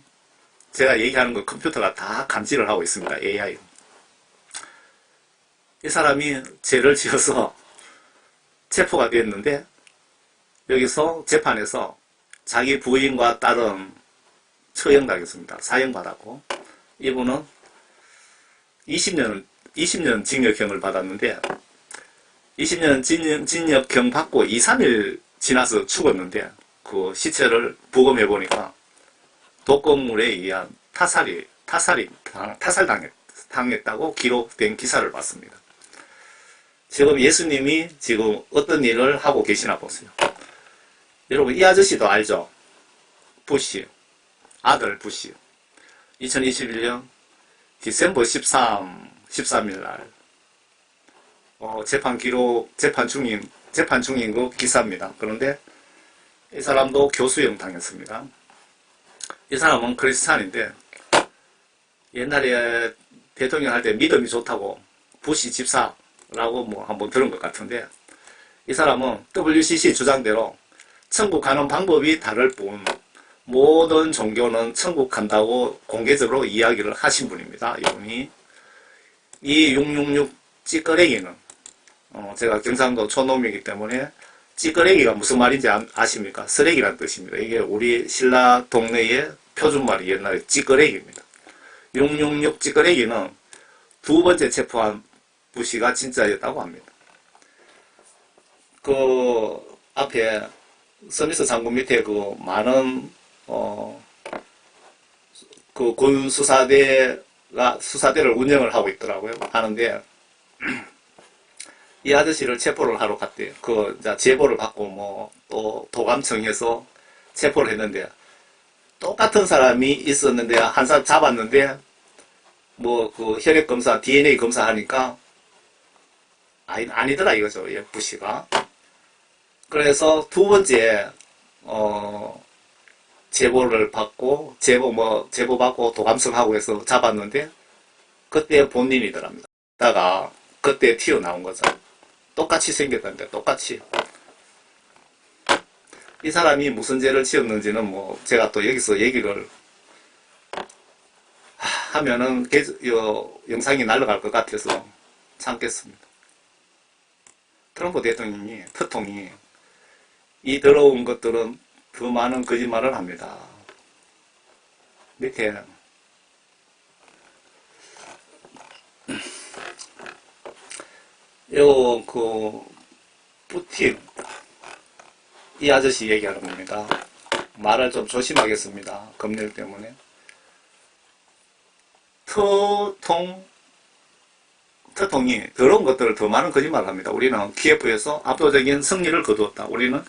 제가 얘기하는 거 컴퓨터가 다 감지를 하고 있습니다. AI. 이 사람이 죄를 지어서 체포가 됐는데, 여기서 재판에서 자기 부인과 딸은 처형당했습니다. 사형받았고, 이분은 20년 징역형을 받았는데, 20년 징역형 받고 2, 3일 지나서 죽었는데, 그 시체를 부검해보니까 독극물에 의한 타살당했다고 기록된 기사를 봤습니다. 지금 예수님이 지금 어떤 일을 하고 계시나 보세요. 여러분, 이 아저씨도 알죠? 부시, 아들 부시. 2021년 디셈버 13일 날 재판 중인 그 기사입니다. 그런데 이 사람도 교수형 당했습니다. 이 사람은 크리스찬인데, 옛날에 대통령 할 때 믿음이 좋다고 부시 집사라고 한번 들은 것 같은데, 이 사람은 WCC 주장대로 천국 가는 방법이 다를 뿐 모든 종교는 천국 간다고 공개적으로 이야기를 하신 분입니다. 이분이. 이 666 찌꺼레기는 제가 경상도 촌놈이기 때문에 찌끄레기가 무슨 말인지 아십니까? 쓰레기란 뜻입니다. 이게 우리 신라 동네의 표준말이 옛날에 찌끄레기입니다. 666 찌끄레기는 두 번째 체포한 부시가 진짜였다고 합니다. 그 앞에 서미스 장군 밑에 그 많은 그 군 수사대를 운영을 하고 있더라고요. 하는데 이 아저씨를 체포를 하러 갔대요. 제보를 받고 또 도감청에서 체포를 했는데 똑같은 사람이 있었는데 한 사람 잡았는데 그 혈액 검사, DNA 검사하니까 아니더라 이거죠. 예, 부시가. 그래서 두 번째 제보를 받고 제보 받고 도감청하고 해서 잡았는데 그때 본인이더랍니다. 다가 그때 튀어나온 거죠. 똑같이 생겼던데 똑같이. 이 사람이 무슨 죄를 지었는지는 제가 또 여기서 얘기를 하면은 영상이 날아갈 것 같아서 참겠습니다. 트럼프 대통령이 특통이 이 더러운 것들은 더 많은 거짓말을 합니다. 밑에 푸틴 이 아저씨 얘기하는 겁니다. 말을 좀 조심하겠습니다. 검열 때문에. 특통이 더러운 것들을 더 많은 거짓말을 합니다. 우리는 키예프에서 압도적인 승리를 거두었다. 우리는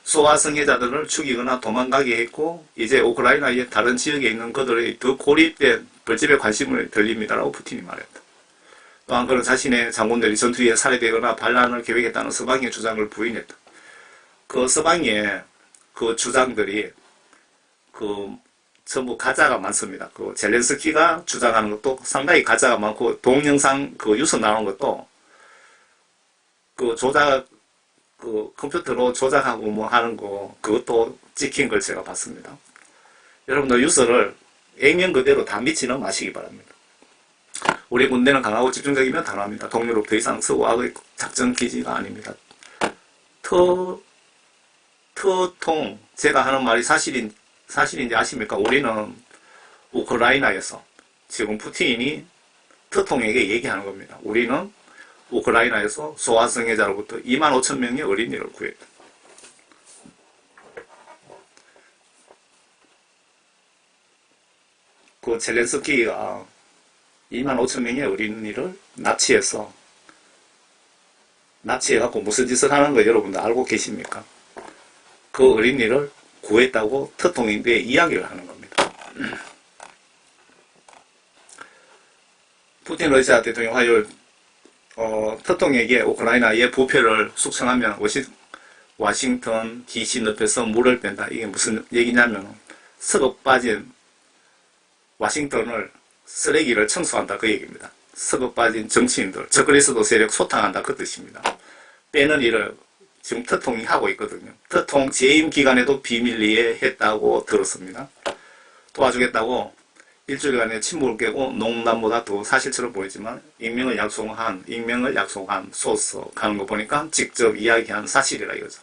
소아 성애자들을 죽이거나 도망가게 했고 이제 우크라이나의 다른 지역에 있는 그들의 더 고립된 벌집에 관심을 돌립니다라고 푸틴이 말했다. 또한 그는 자신의 장군들이 전투에 살해되거나 반란을 계획했다는 서방의 주장을 부인했다. 그 서방의 그 주장들이 전부 가짜가 많습니다. 젤렌스키가 주장하는 것도 상당히 가짜가 많고 동영상 유서 나오는 것도 컴퓨터로 조작하고 하는 거 그것도 찍힌 걸 제가 봤습니다. 여러분들 유서를 액면 그대로 다 믿지는 마시기 바랍니다. 우리 군대는 강하고 집중적이면 단호합니다. 동유럽 더 이상 서구악의 작전 기지가 아닙니다. 특통 제가 하는 말이 사실인지 아십니까? 우리는 우크라이나에서 지금 푸틴이 특통에게 얘기하는 겁니다. 우리는 우크라이나에서 소아성애자로부터 25,000명의 어린이를 구했다. 젤렌스키가 25,000명의 어린이를 납치해갖고 무슨 짓을 하는 거 여러분들 알고 계십니까? 그 어린이를 구했다고 특통인데 이야기를 하는 겁니다. 푸틴 러시아 대통령 화요일 특통에게 우크라이나의 부패를 숙청하면 워싱턴 DC 늪에서 물을 뺀다. 이게 무슨 얘기냐면 썩어 빠진 워싱턴을 쓰레기를 청소한다 그 얘기입니다. 썩어 빠진 정치인들, 저그리스도 세력 소탕한다 그 뜻입니다. 빼는 일을 지금 특통이 하고 있거든요. 특통 재임 기간에도 비밀리에 했다고 들었습니다. 도와주겠다고 일주일간의 침묵을 깨고 농담보다 더 사실처럼 보이지만 익명을 약속한 소서 가는 거 보니까 직접 이야기한 사실이라 이거죠.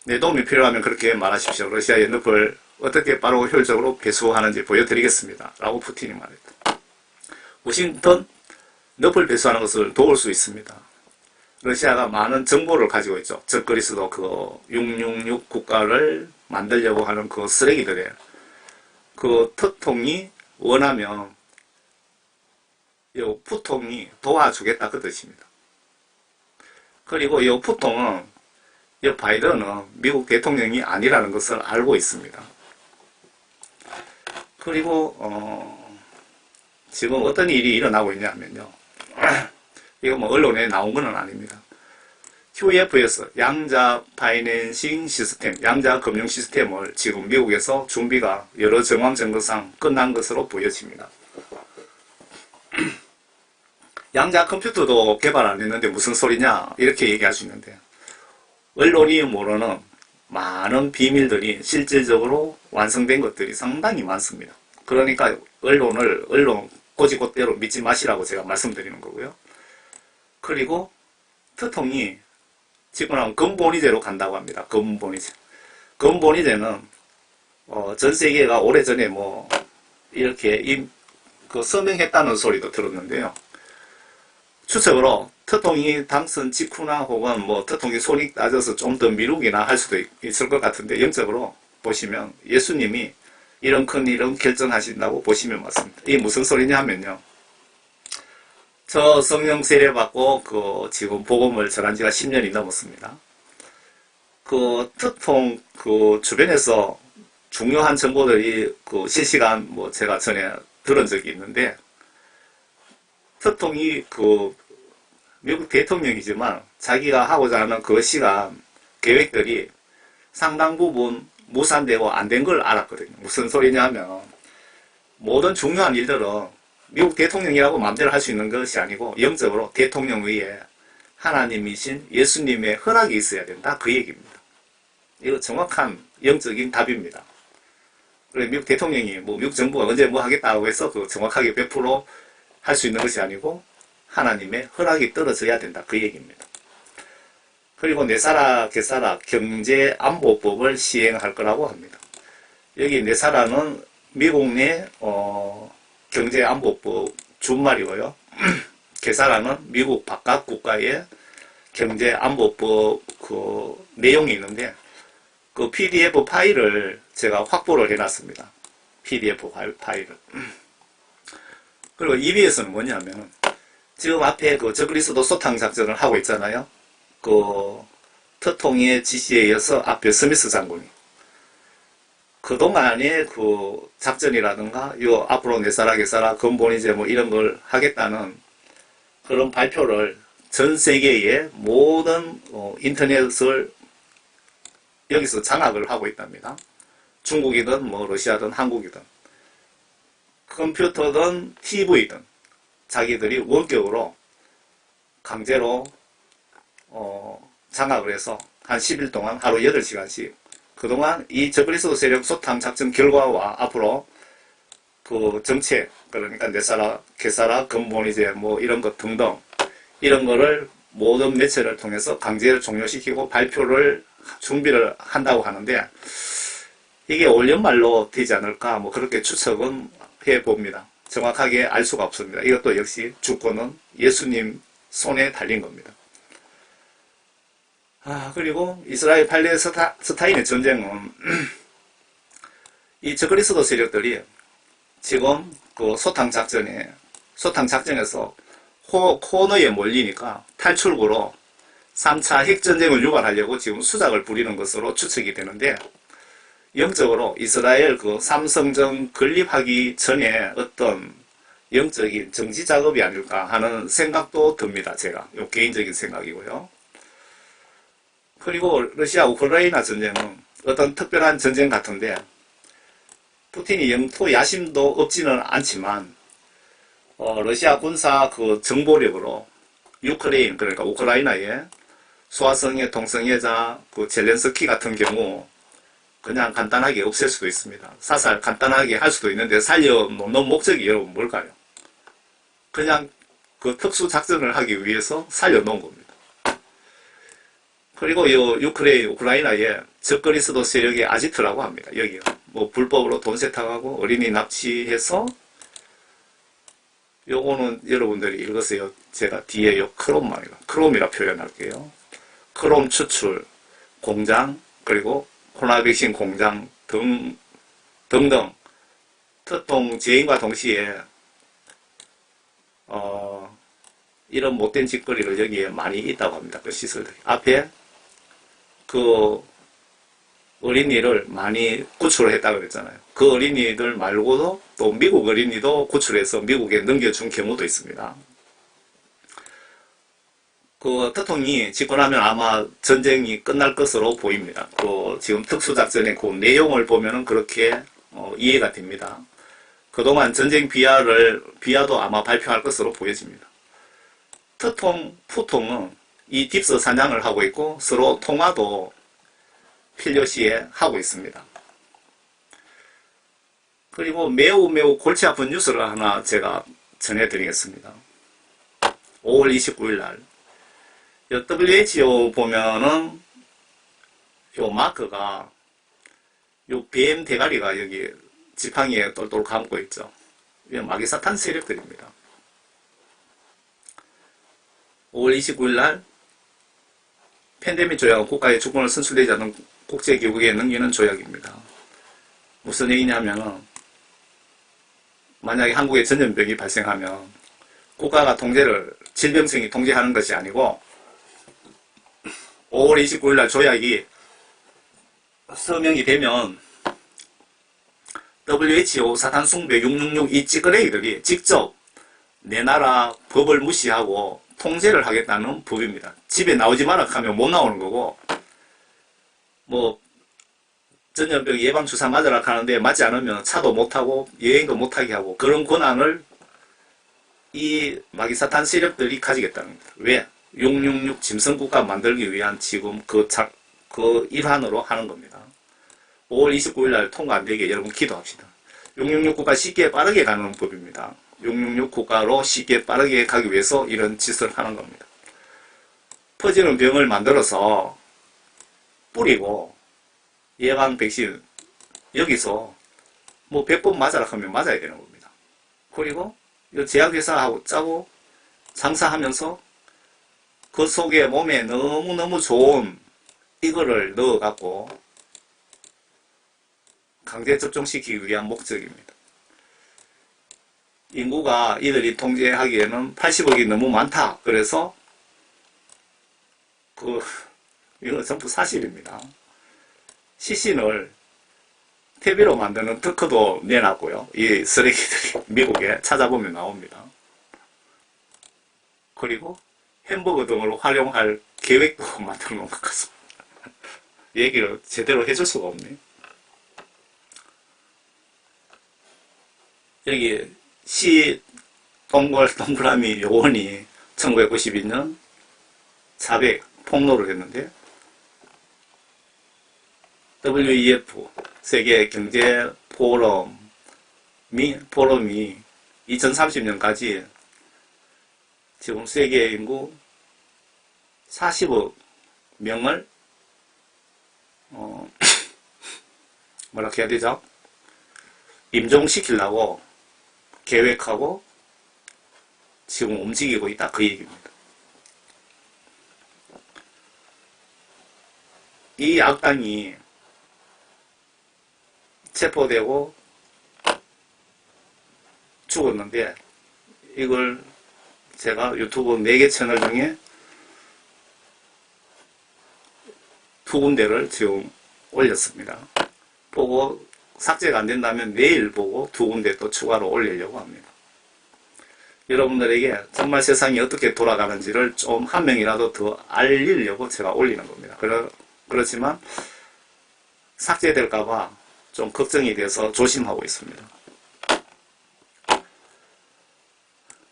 내 도움이 필요하면 그렇게 말하십시오. 러시아의 늪을 어떻게 빠르고 효율적으로 배수하는지 보여드리겠습니다. 라고 푸틴이 말했다. 워싱턴 늪을 배수하는 것을 도울 수 있습니다. 러시아가 많은 정보를 가지고 있죠. 적그리스도 666 국가를 만들려고 하는 그 쓰레기들이에요. 특통이 원하면 이 푸통이 도와주겠다 그 뜻입니다. 그리고 이 푸통은 이 바이든은 미국 대통령이 아니라는 것을 알고 있습니다. 그리고 지금 어떤 일이 일어나고 있냐면요. 이거 언론에 나온 건 아닙니다. QF에서 양자 파이낸싱 시스템, 양자 금융 시스템을 지금 미국에서 준비가 여러 정황 증거상 끝난 것으로 보여집니다. 양자 컴퓨터도 개발 안 했는데 무슨 소리냐 이렇게 얘기할 수 있는데 언론이 모르는 많은 비밀들이 실질적으로 완성된 것들이 상당히 많습니다. 그러니까 언론 꼬지꼬대로 믿지 마시라고 제가 말씀드리는 거고요. 그리고 특통이 집권하면 근본위제로 간다고 합니다. 근본위제. 근본위제는 전 세계가 오래전에 뭐 이렇게 서명했다는 소리도 들었는데요. 추측으로 특통이 당선 직후나 혹은 뭐 특통이 손이 따져서 좀 더 미루기나 할 수도 있을 것 같은데, 영적으로 보시면 예수님이 이런 큰 일은 결정하신다고 보시면 맞습니다. 이게 무슨 소리냐 하면요, 저 성령 세례 받고 지금 복음을 전한 지가 10년이 넘었습니다. 특통 주변에서 중요한 정보들이 실시간 제가 전에 들은 적이 있는데, 특통이 미국 대통령이지만 자기가 하고자 하는 그 시간 계획들이 상당 부분 무산되고 안 된 걸 알았거든요. 무슨 소리냐 하면, 모든 중요한 일들은 미국 대통령이라고 마음대로 할 수 있는 것이 아니고 영적으로 대통령 위에 하나님이신 예수님의 허락이 있어야 된다, 그 얘기입니다. 이거 정확한 영적인 답입니다. 그래, 미국 대통령이 미국 정부가 언제 뭐 하겠다고 해서 정확하게 100% 할 수 있는 것이 아니고 하나님의 허락이 떨어져야 된다, 그 얘기입니다. 그리고 내사라 개사라 경제안보법을 시행할 거라고 합니다. 여기 내사라는 미국 내 경제안보법 준말이고요. 개사라는 미국 바깥 국가의 경제안보법 내용이 있는데, 그 PDF 파일을 제가 확보를 해놨습니다. PDF 파일을. 그리고 EBS는 뭐냐면, 지금 앞에 저그리스도 소탕 작전을 하고 있잖아요. 특통의 지시에 의해서 앞에 스미스 장군이. 그동안의 작전이라든가, 앞으로 내사라, 개사라, 근본이제 이런 걸 하겠다는 그런 발표를 전 세계의 모든 인터넷을 여기서 장악을 하고 있답니다. 중국이든 러시아든 한국이든, 컴퓨터든 TV든 자기들이 원격으로 강제로 장악을 해서 한 10일 동안 하루 8시간씩 그동안 이 저그리스도 세력 소탕 작전 결과와 앞으로 정책, 그러니까 내사라, 개사라, 근본이제 이런 것 등등, 이런 거를 모든 매체를 통해서 강제로 종료시키고 발표를 준비를 한다고 하는데, 이게 올 연말로 되지 않을까 그렇게 추측은 해봅니다. 정확하게 알 수가 없습니다. 이것도 역시 주권은 예수님 손에 달린 겁니다. 그리고 이스라엘 팔레스타인의 전쟁은 이 저그리스도 세력들이 지금 소탕 작전에서 코너에 몰리니까 탈출구로 3차 핵전쟁을 유발하려고 지금 수작을 부리는 것으로 추측이 되는데, 영적으로 이스라엘 삼성전 건립하기 전에 어떤 영적인 정지 작업이 아닐까 하는 생각도 듭니다. 제가 개인적인 생각이고요. 그리고 러시아 우크라이나 전쟁은 어떤 특별한 전쟁 같은데, 푸틴이 영토 야심도 없지는 않지만 러시아 군사 정보력으로 유크레인, 그러니까 우크라이나의 소화성애 동성애자 젤렌스키 같은 경우 그냥 간단하게 없앨 수도 있습니다. 사살 간단하게 할 수도 있는데, 살려놓는 목적이 여러분 뭘까요? 그냥 특수 작전을 하기 위해서 살려놓은 겁니다. 그리고 우크라이나의 적그리스도 세력의 아지트라고 합니다. 여기요. 불법으로 돈 세탁하고 어린이 납치해서, 요거는 여러분들이 읽으세요. 제가 뒤에 크롬이라 표현할게요. 크롬 추출 공장, 그리고 코로나 백신 공장 등등 특통 지행과 동시에 이런 못된 짓거리를 여기에 많이 있다고 합니다. 그 시설들이. 앞에 어린이를 많이 구출을 했다고 그랬잖아요. 그 어린이들 말고도 또 미국 어린이도 구출해서 미국에 넘겨준 경우도 있습니다. 특통이 집권하면 아마 전쟁이 끝날 것으로 보입니다. 지금 특수작전의 내용을 보면은 그렇게 이해가 됩니다. 그동안 전쟁 비하도 아마 발표할 것으로 보여집니다. 푸통은 이 딥스 사냥을 하고 있고 서로 통화도 필요시에 하고 있습니다. 그리고 매우 골치 아픈 뉴스를 하나 제가 전해드리겠습니다. 5월 29일 날 요 WHO 보면은 요 마크가 요 뱀 대가리가 여기 지팡이에 똘똘 감고 있죠. 이게 마귀사탄 세력들입니다. 5월 29일 날 팬데믹 조약은 국가의 주권을 선출되지 않는 국제기구에 넘기는 조약입니다. 무슨 얘기냐면은 만약에 한국에 전염병이 발생하면 국가가 통제를 질병청이 통제하는 것이 아니고 5월 29일 날 조약이 서명이 되면 WHO 사탄숭배 666 이 찌끄레기들이 직접 내 나라 법을 무시하고 통제를 하겠다는 법입니다. 집에 나오지 마라 하면 못 나오는 거고, 뭐 전염병 예방주사 맞으라 하는데 맞지 않으면 차도 못 타고 여행도 못 하게 하고, 그런 권한을 이 마귀사탄 세력들이 가지겠다는 겁니다. 왜? 666 짐승국가 만들기 위한 지금 그 일환으로 하는 겁니다. 5월 29일 날 통과 안 되게 여러분 기도합시다. 666 국가 쉽게 빠르게 가는 법입니다. 666 국가로 쉽게 빠르게 가기 위해서 이런 짓을 하는 겁니다. 퍼지는 병을 만들어서 뿌리고 예방 백신 여기서 뭐 100번 맞아라 하면 맞아야 되는 겁니다. 그리고 제약회사하고 짜고 장사하면서 그 속에 몸에 너무너무 좋은 이거를 넣어갖고 강제 접종시키기 위한 목적입니다. 인구가 이들이 통제하기에는 80억이 너무 많다. 그래서 이건 전부 사실입니다. 시신을 퇴비로 만드는 특허도 내놨고요. 이 쓰레기들이 미국에 찾아보면 나옵니다. 그리고 햄버거 등으로 활용할 계획도 만들어 놓은 것 같습니다. 얘기를 제대로 해줄 수가 없네. 여기 시 동그라미 요원이 1992년 400 폭로를 했는데, WEF 세계경제포럼이 2030년까지 지금 세계 인구 40억 명을 뭐라 해야 되죠? 임종시키려고 계획하고 지금 움직이고 있다, 그 얘기입니다. 이 악당이 체포되고 죽었는데, 이걸 제가 유튜브 4개 채널 중에 2군데를 지금 올렸습니다. 보고 삭제가 안 된다면 내일 보고 2군데 또 추가로 올리려고 합니다. 여러분들에게 정말 세상이 어떻게 돌아가는지를 좀 한 명이라도 더 알리려고 제가 올리는 겁니다. 그렇지만 삭제될까봐 좀 걱정이 돼서 조심하고 있습니다.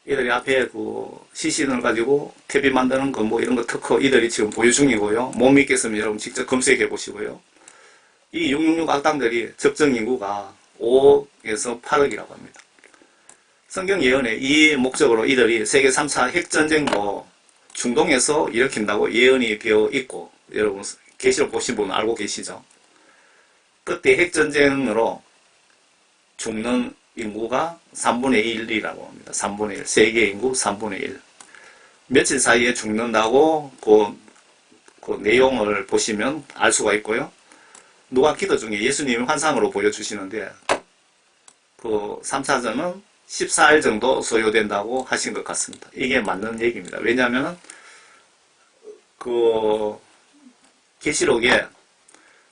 이들이 앞에 시신을 가지고 퇴비 만드는 거 뭐 이런 거 특허 이들이 지금 보유 중이고요. 못 믿겠으면 여러분 직접 검색해 보시고요. 이 666 악당들이 적정 인구가 5억에서 8억이라고 합니다. 성경 예언에 이 목적으로 이들이 세계 3차 핵전쟁도 중동에서 일으킨다고 예언이 되어 있고, 여러분 계시록 보신 분은 알고 계시죠? 그때 핵전쟁으로 죽는 인구가 3분의 1이라고 합니다. 3분의 1. 세계 인구 3분의 1. 며칠 사이에 죽는다고 그 내용을 보시면 알 수가 있고요. 누가 기도 중에 예수님이 환상으로 보여주시는데, 그 3차전은 14일 정도 소요된다고 하신 것 같습니다. 이게 맞는 얘기입니다. 왜냐하면 계시록에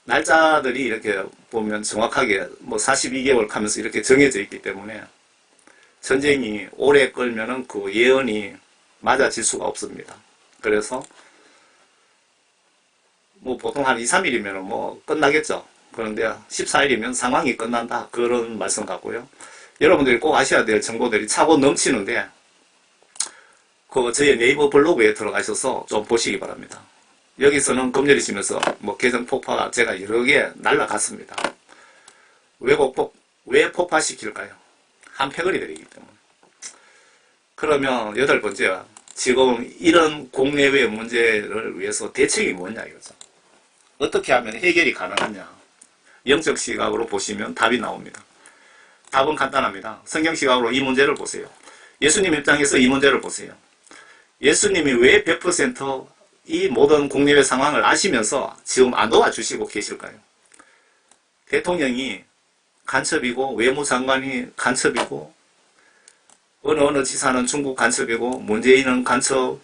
날짜들이 이렇게 보면 정확하게 42개월 하면서 이렇게 정해져 있기 때문에 전쟁이 오래 끌면은 그 예언이 맞아질 수가 없습니다. 그래서 보통 한 2, 3일이면 끝나겠죠. 그런데 14일이면 상황이 끝난다, 그런 말씀 같고요. 여러분들이 꼭 아셔야 될 정보들이 차고 넘치는데, 저희 네이버 블로그에 들어가셔서 좀 보시기 바랍니다. 여기서는 검열이시면서 계정 폭파가 제가 여러 개 날라갔습니다. 왜 폭파시킬까요? 한 패거리들이기 때문에. 그러면 8번째, 지금 이런 국내외 문제를 위해서 대책이 뭐냐 이거죠. 어떻게 하면 해결이 가능하냐. 영적 시각으로 보시면 답이 나옵니다. 답은 간단합니다. 성경 시각으로 이 문제를 보세요. 예수님 입장에서 이 문제를 보세요. 예수님이 왜 100%이 모든 국내외 상황을 아시면서 지금 안 도와주시고 계실까요? 대통령이 간첩이고 외무장관이 간첩이고 어느 지사는 중국 간첩이고 문재인은 간첩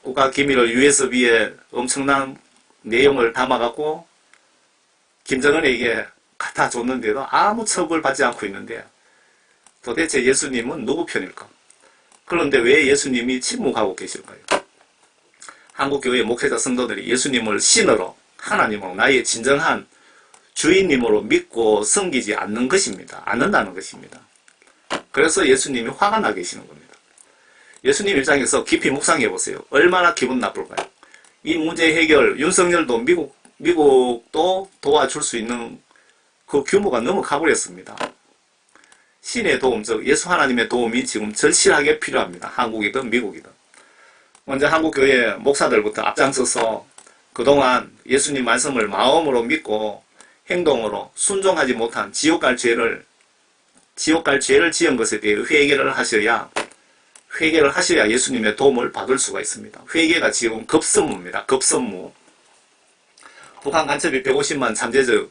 국가기밀을 USB에 엄청난 내용을 담아갖고 김정은에게 갖다 줬는데도 아무 처벌받지 않고 있는데 도대체 예수님은 누구 편일까? 그런데 왜 예수님이 침묵하고 계실까요? 한국교회 목회자 성도들이 예수님을 신으로 하나님으로 나의 진정한 주인님으로 믿고 섬기지 않는 것입니다. 않는다는 것입니다. 그래서 예수님이 화가 나 계시는 겁니다. 예수님 입장에서 깊이 묵상해 보세요. 얼마나 기분 나쁠까요? 이 문제 해결 윤석열도 미국도 도와줄 수 있는 그 규모가 너무 가버렸습니다. 신의 도움, 즉 예수 하나님의 도움이 지금 절실하게 필요합니다. 한국이든 미국이든. 먼저 한국교회 목사들부터 앞장서서 그동안 예수님 말씀을 마음으로 믿고 행동으로 순종하지 못한 지옥 갈 죄를 지은 것에 대해 회개를 하셔야 예수님의 도움을 받을 수가 있습니다. 회개가 지금 급선무입니다. 급선무. 북한 간첩이 150만 잠재적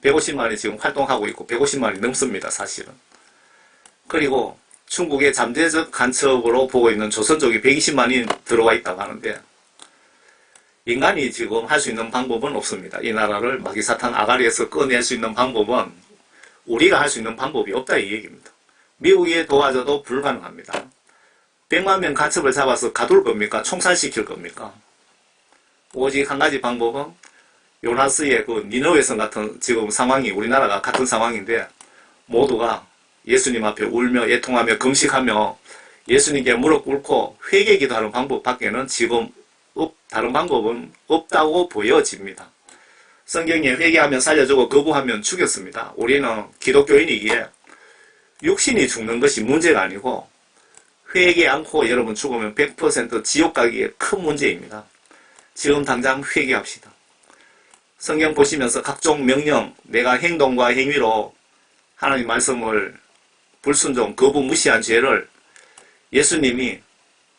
150만이 지금 활동하고 있고 150만이 넘습니다. 사실은. 그리고 중국의 잠재적 간첩으로 보고 있는 조선족이 120만이 들어와 있다고 하는데 인간이 지금 할 수 있는 방법은 없습니다. 이 나라를 마귀사탄 아가리에서 꺼낼 수 있는 방법은 우리가 할 수 있는 방법이 없다 이 얘기입니다. 미국이 도와줘도 불가능합니다. 100만 명 간첩을 잡아서 가둘 겁니까? 총살시킬 겁니까? 오직 한 가지 방법은 요나스의 그 니느웨성 같은 지금 상황이 우리나라가 같은 상황인데 모두가 예수님 앞에 울며 애통하며 금식하며 예수님께 무릎 꿇고 회개 기도하는 방법밖에는 지금 다른 방법은 없다고 보여집니다. 성경에 회개하면 살려주고 거부하면 죽였습니다. 우리는 기독교인이기에 육신이 죽는 것이 문제가 아니고 회개 않고 여러분 죽으면 100% 지옥 가기에 큰 문제입니다. 지금 당장 회개합시다. 성경 보시면서 각종 명령, 내가 행동과 행위로 하나님 말씀을 불순종, 거부, 무시한 죄를 예수님이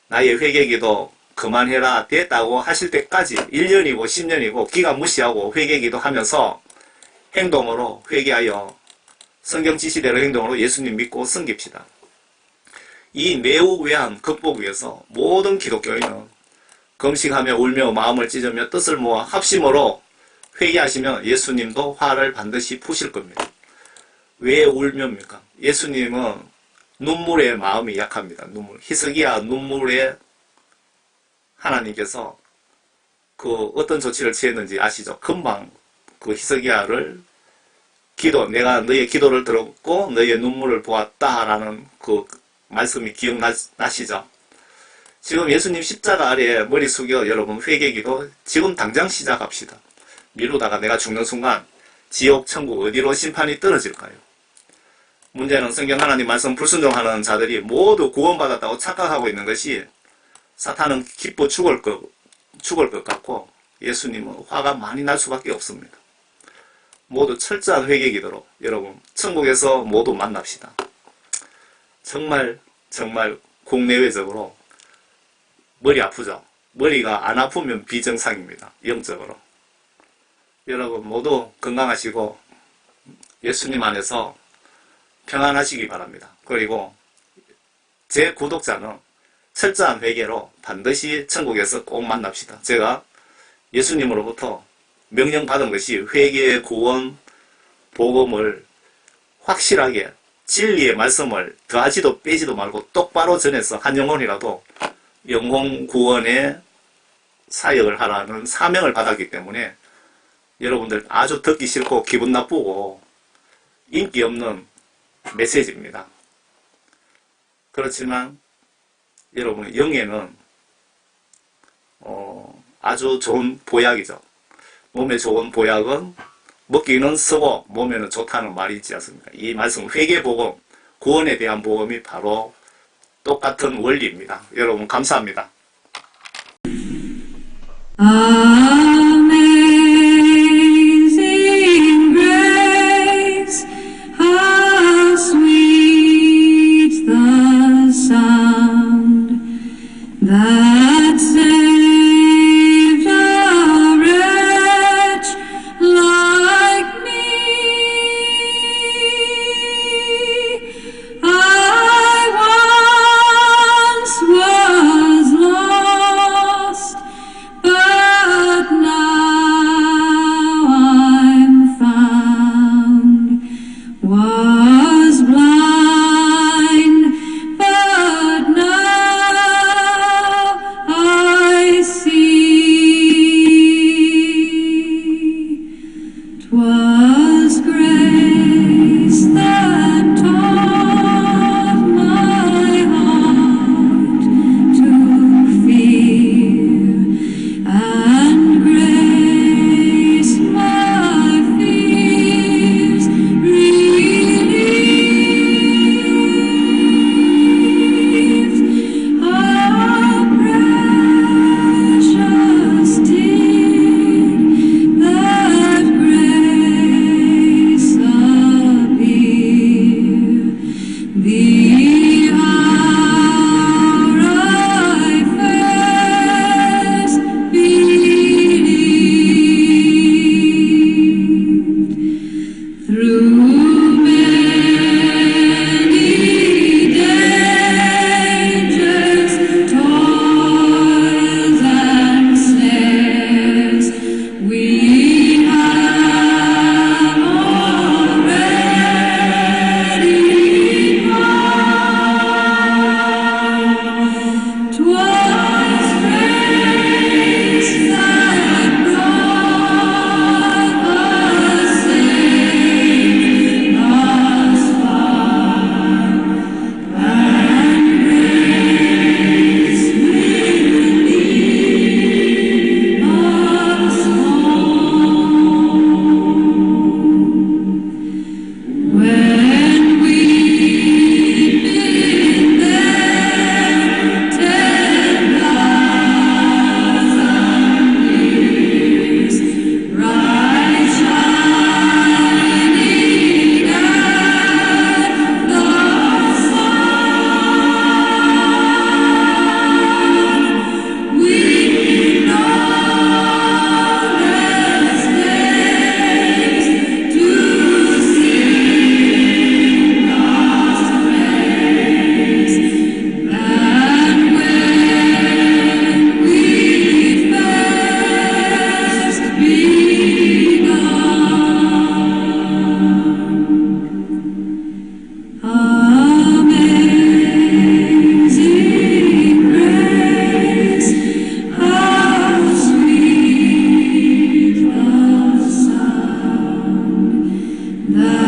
나의 회개기도 그만해라 됐다고 하실 때까지 1년이고 10년이고 기간 무시하고 회개기도 하면서 행동으로 회개하여 성경 지시대로 행동으로 예수님 믿고 섬깁시다. 이 매우 외한 극복 위해서 모든 기독교인은 금식하며 울며 마음을 찢으며 뜻을 모아 합심으로 회개하시면 예수님도 화를 반드시 푸실 겁니다. 왜 울며입니까? 예수님은 눈물에 마음이 약합니다. 눈물. 히스기야 눈물에 하나님께서 그 어떤 조치를 취했는지 아시죠? 금방 그 히스기야를 내가 너의 기도를 들었고 너의 눈물을 보았다라는 그 말씀이 기억나시죠? 지금 예수님 십자가 아래에 머리 숙여 여러분 회개기도 지금 당장 시작합시다. 미루다가 내가 죽는 순간 지옥, 천국 어디로 심판이 떨어질까요? 문제는 성경 하나님 말씀 불순종하는 자들이 모두 구원받았다고 착각하고 있는 것이 사탄은 기뻐 죽을 것 같고 예수님은 화가 많이 날 수밖에 없습니다. 모두 철저한 회개기도로 여러분 천국에서 모두 만납시다. 정말 국내외적으로 머리 아프죠? 머리가 안 아프면 비정상입니다. 영적으로. 여러분 모두 건강하시고 예수님 안에서 평안하시기 바랍니다. 그리고 제 구독자는 철저한 회개로 반드시 천국에서 꼭 만납시다. 제가 예수님으로부터 명령받은 것이 회개, 구원, 복음을 확실하게 진리의 말씀을 더하지도 빼지도 말고 똑바로 전해서 한 영혼이라도 영혼 구원의 사역을 하라는 사명을 받았기 때문에 여러분들 아주 듣기 싫고 기분 나쁘고 인기 없는 메시지입니다. 그렇지만 여러분 영에는 아주 좋은 보약이죠. 몸에 좋은 보약은 먹기는 쓰고 몸에는 좋다는 말이 있지 않습니까? 이 말씀 회개복음, 구원에 대한 복음이 바로 똑같은 원리입니다. 여러분 감사합니다. Amazing grace, how sweet the sound that saved a wretch like me. I once was lost, but now I'm found. Was blind, but now I see. 'Twas grace that taught my heart to fear, and grace my fears relieved. How precious did that grace appear, the hour I first believed. Through many dangers, toils, and snares, we have already won. 'Twas grace that brought us safe thus far, and grace will lead us home. When we've been there 10,000 years, bright shining as the sun, we know there's days to sing God's praise, and when we've first begun. Amazing grace, how sweet the sound that